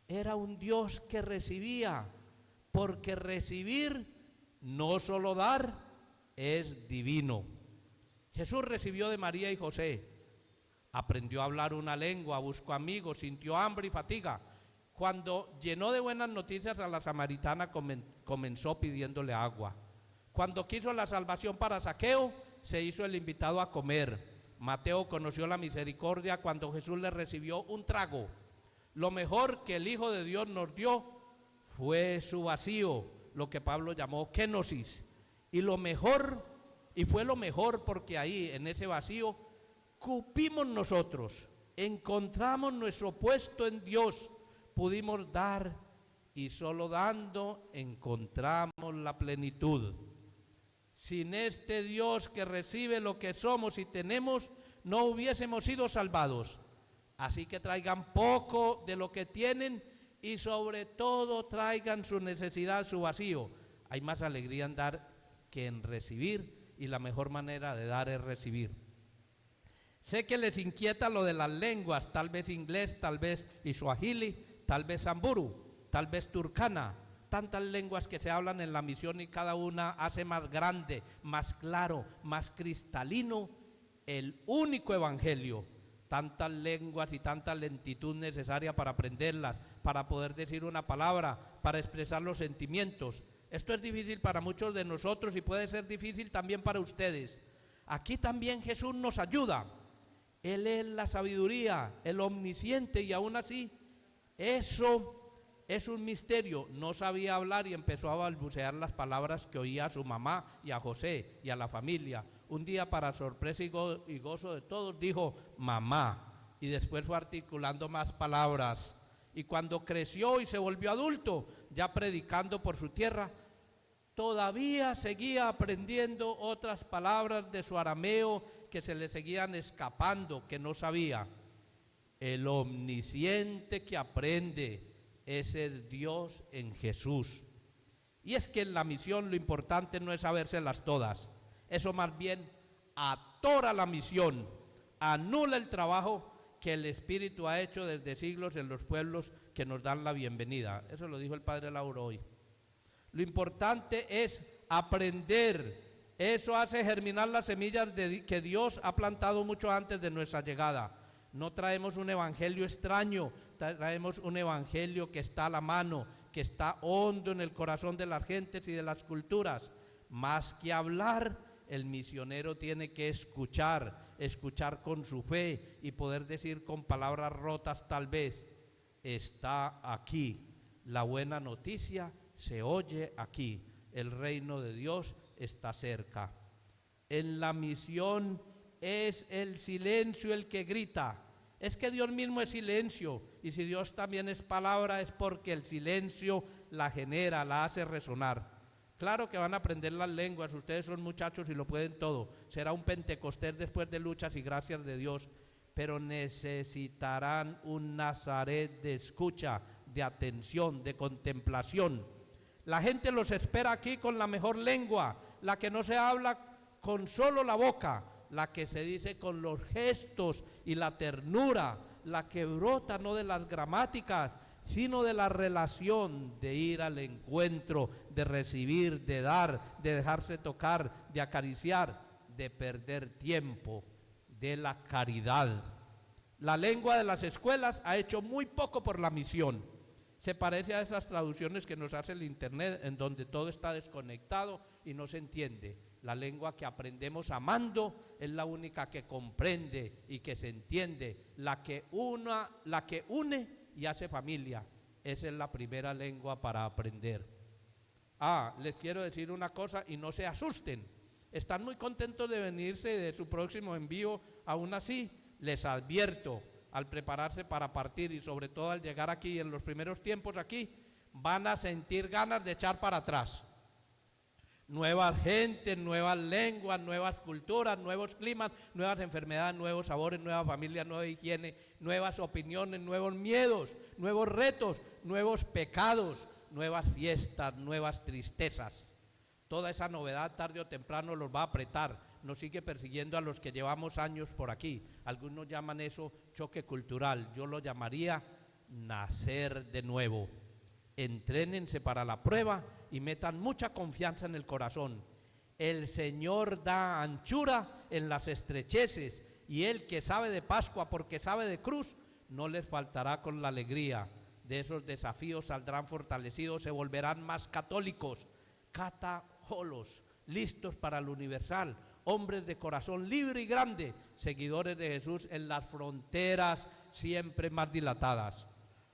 Era un Dios que recibía, porque recibir, no solo dar, es divino. Jesús recibió de María y José, aprendió a hablar una lengua, buscó amigos, sintió hambre y fatiga. Cuando llenó de buenas noticias a la samaritana, comenzó pidiéndole agua. Cuando quiso la salvación para Zaqueo, se hizo el invitado a comer. Mateo conoció la misericordia cuando Jesús le recibió un trago. Lo mejor que el Hijo de Dios nos dio fue su vacío, lo que Pablo llamó kenosis. Y fue lo mejor porque ahí, en ese vacío, cupimos nosotros, encontramos nuestro puesto en Dios, pudimos dar y solo dando encontramos la plenitud. Sin este Dios que recibe lo que somos y tenemos, no hubiésemos sido salvados. Así que traigan poco de lo que tienen y sobre todo traigan su necesidad, su vacío. Hay más alegría en dar que en recibir, y la mejor manera de dar es recibir. Sé que les inquieta lo de las lenguas, tal vez inglés, tal vez isuajili, tal vez samburu, tal vez turcana. Tantas lenguas que se hablan en la misión y cada una hace más grande, más claro, más cristalino el único evangelio. Tantas lenguas y tanta lentitud necesaria para aprenderlas, para poder decir una palabra, para expresar los sentimientos. Esto es difícil para muchos de nosotros y puede ser difícil también para ustedes. Aquí también Jesús nos ayuda. Él es la sabiduría, el omnisciente, y aún así, eso es un misterio. No sabía hablar y empezó a balbucear las palabras que oía a su mamá y a José y a la familia. Un día, para sorpresa y gozo de todos, dijo mamá, y después fue articulando más palabras. Y cuando creció y se volvió adulto, ya predicando por su tierra, todavía seguía aprendiendo otras palabras de su arameo que se le seguían escapando, que no sabía. El omnisciente que aprende es el Dios en Jesús. Y es que en la misión lo importante no es sabérselas todas. Eso más bien atora la misión, anula el trabajo que el Espíritu ha hecho desde siglos en los pueblos que nos dan la bienvenida. Eso lo dijo el Padre Lauro hoy. Lo importante es aprender. Eso hace germinar las semillas que Dios ha plantado mucho antes de nuestra llegada. No traemos un evangelio extraño, traemos un evangelio que está a la mano, que está hondo en el corazón de las gentes y de las culturas. Más que hablar, el misionero tiene que escuchar con su fe y poder decir con palabras rotas tal vez: está aquí, la buena noticia se oye aquí, el reino de Dios está cerca. En la misión es el silencio el que grita. Es que Dios mismo es silencio, y si Dios también es palabra, es porque el silencio la genera, la hace resonar. Claro que van a aprender las lenguas, ustedes son muchachos y lo pueden todo. Será un Pentecostés después de luchas y gracias de Dios, pero necesitarán un Nazaret de escucha, de atención, de contemplación. La gente los espera aquí con la mejor lengua, la que no se habla con solo la boca, la que se dice con los gestos y la ternura, la que brota no de las gramáticas, sino de la relación, de ir al encuentro, de recibir, de dar, de dejarse tocar, de acariciar, de perder tiempo, de la caridad. La lengua de las escuelas ha hecho muy poco por la misión. Se parece a esas traducciones que nos hace el internet, en donde todo está desconectado y no se entiende. La lengua que aprendemos amando es la única que comprende y que se entiende, la que une y hace familia. Esa es la primera lengua para aprender. Les quiero decir una cosa y no se asusten. Están muy contentos de venirse de su próximo envío, aún así les advierto, al prepararse para partir y sobre todo al llegar aquí, en los primeros tiempos aquí, van a sentir ganas de echar para atrás. Nuevas gentes, nuevas lenguas, nuevas culturas, nuevos climas, nuevas enfermedades, nuevos sabores, nueva familia, nueva higiene, nuevas opiniones, nuevos miedos, nuevos retos, nuevos pecados, nuevas fiestas, nuevas tristezas. Toda esa novedad tarde o temprano los va a apretar, nos sigue persiguiendo a los que llevamos años por aquí. Algunos llaman eso choque cultural, yo lo llamaría nacer de nuevo. Entrénense para la prueba y metan mucha confianza en el corazón. El Señor da anchura en las estrecheces, y el que sabe de Pascua porque sabe de cruz, no les faltará con la alegría. De esos desafíos saldrán fortalecidos, se volverán más católicos, catajolos, listos para lo universal, hombres de corazón libre y grande, seguidores de Jesús en las fronteras siempre más dilatadas.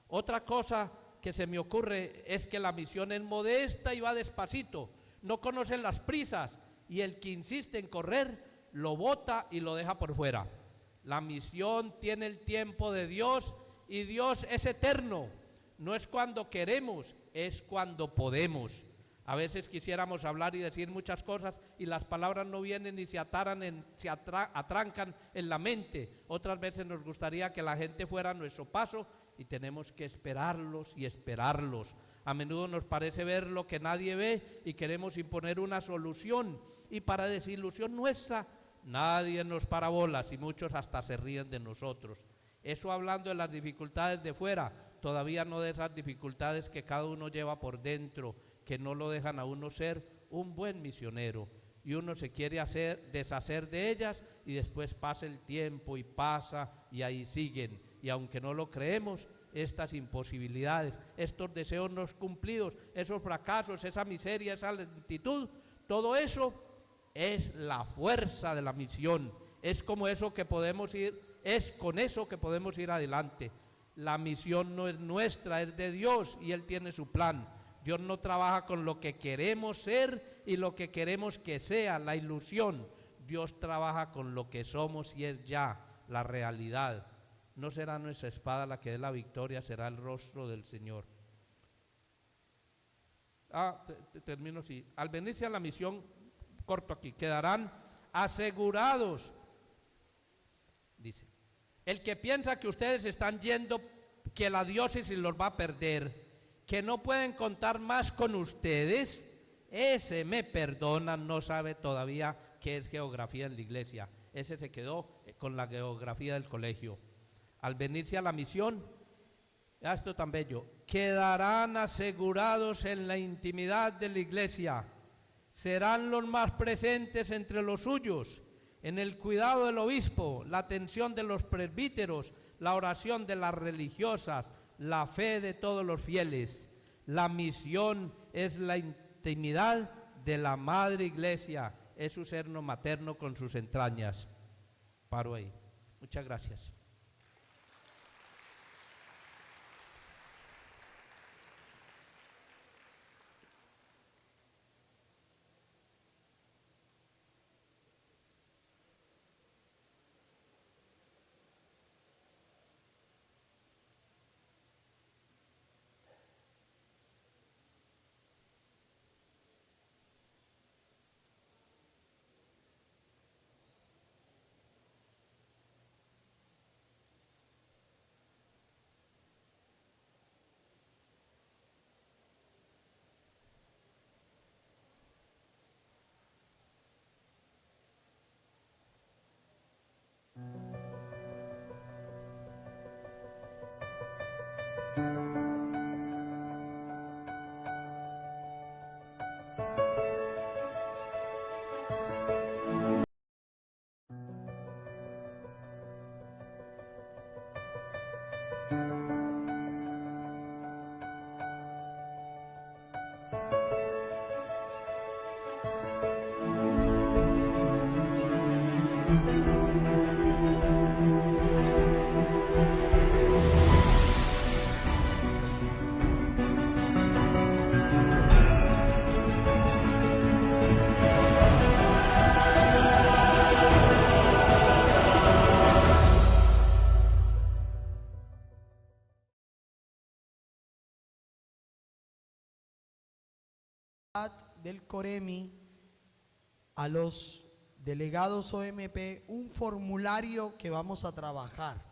Otra cosa que se me ocurre es que la misión es modesta y va despacito, no conocen las prisas, y el que insiste en correr lo bota y lo deja por fuera. La misión tiene el tiempo de Dios, y Dios es eterno, no es cuando queremos, es cuando podemos. A veces quisiéramos hablar y decir muchas cosas y las palabras no vienen y se atrancan en la mente. Otras veces nos gustaría que la gente fuera a nuestro paso y tenemos que esperarlos y esperarlos. A menudo nos parece ver lo que nadie ve y queremos imponer una solución, y para desilusión nuestra nadie nos para bolas y muchos hasta se ríen de nosotros. Eso hablando de las dificultades de fuera, todavía no de esas dificultades que cada uno lleva por dentro, que no lo dejan a uno ser un buen misionero, y uno se quiere deshacer de ellas y después pasa el tiempo y pasa y ahí siguen, y aunque no lo creemos, estas imposibilidades, estos deseos no cumplidos, esos fracasos, esa miseria, esa lentitud, todo eso es la fuerza de la misión, es con eso que podemos ir adelante. La misión no es nuestra, es de Dios, y Él tiene su plan. Dios no trabaja con lo que queremos ser y lo que queremos que sea, la ilusión. Dios trabaja con lo que somos y es ya la realidad. No será nuestra espada la que dé la victoria, será el rostro del Señor. Termino así. Al venirse a la misión, corto aquí, quedarán asegurados. Dice, el que piensa que ustedes están yendo, que la diócesis los va a perder, que no pueden contar más con ustedes, ese me perdona, no sabe todavía qué es geografía en la iglesia. Ese se quedó con la geografía del colegio. Al venirse a la misión, esto tan bello, quedarán asegurados en la intimidad de la iglesia, serán los más presentes entre los suyos, en el cuidado del obispo, la atención de los presbíteros, la oración de las religiosas, la fe de todos los fieles. La misión es la intimidad de la madre iglesia, es su seno materno con sus entrañas. Paro ahí. Muchas gracias. del Coremi a los delegados OMP un formulario que vamos a trabajar.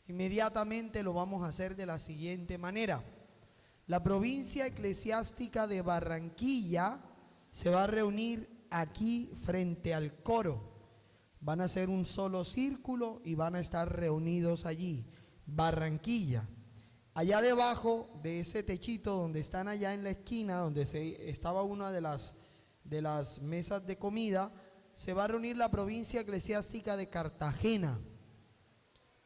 Inmediatamente lo vamos a hacer de la siguiente manera. La provincia eclesiástica de Barranquilla se va a reunir aquí frente al coro. Van a hacer un solo círculo y van a estar reunidos allí. Barranquilla. Allá debajo de ese techito donde están allá en la esquina, donde estaba una de las mesas de comida, se va a reunir la provincia eclesiástica de Cartagena.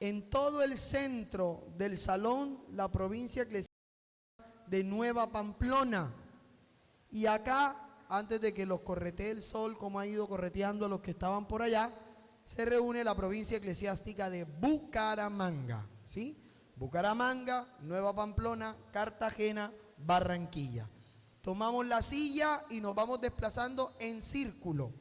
En todo el centro del salón, la provincia eclesiástica de Nueva Pamplona. Y acá, antes de que los corretee el sol, como ha ido correteando a los que estaban por allá, se reúne la provincia eclesiástica de Bucaramanga, ¿sí? Bucaramanga, Nueva Pamplona, Cartagena, Barranquilla. Tomamos la silla y nos vamos desplazando en círculo.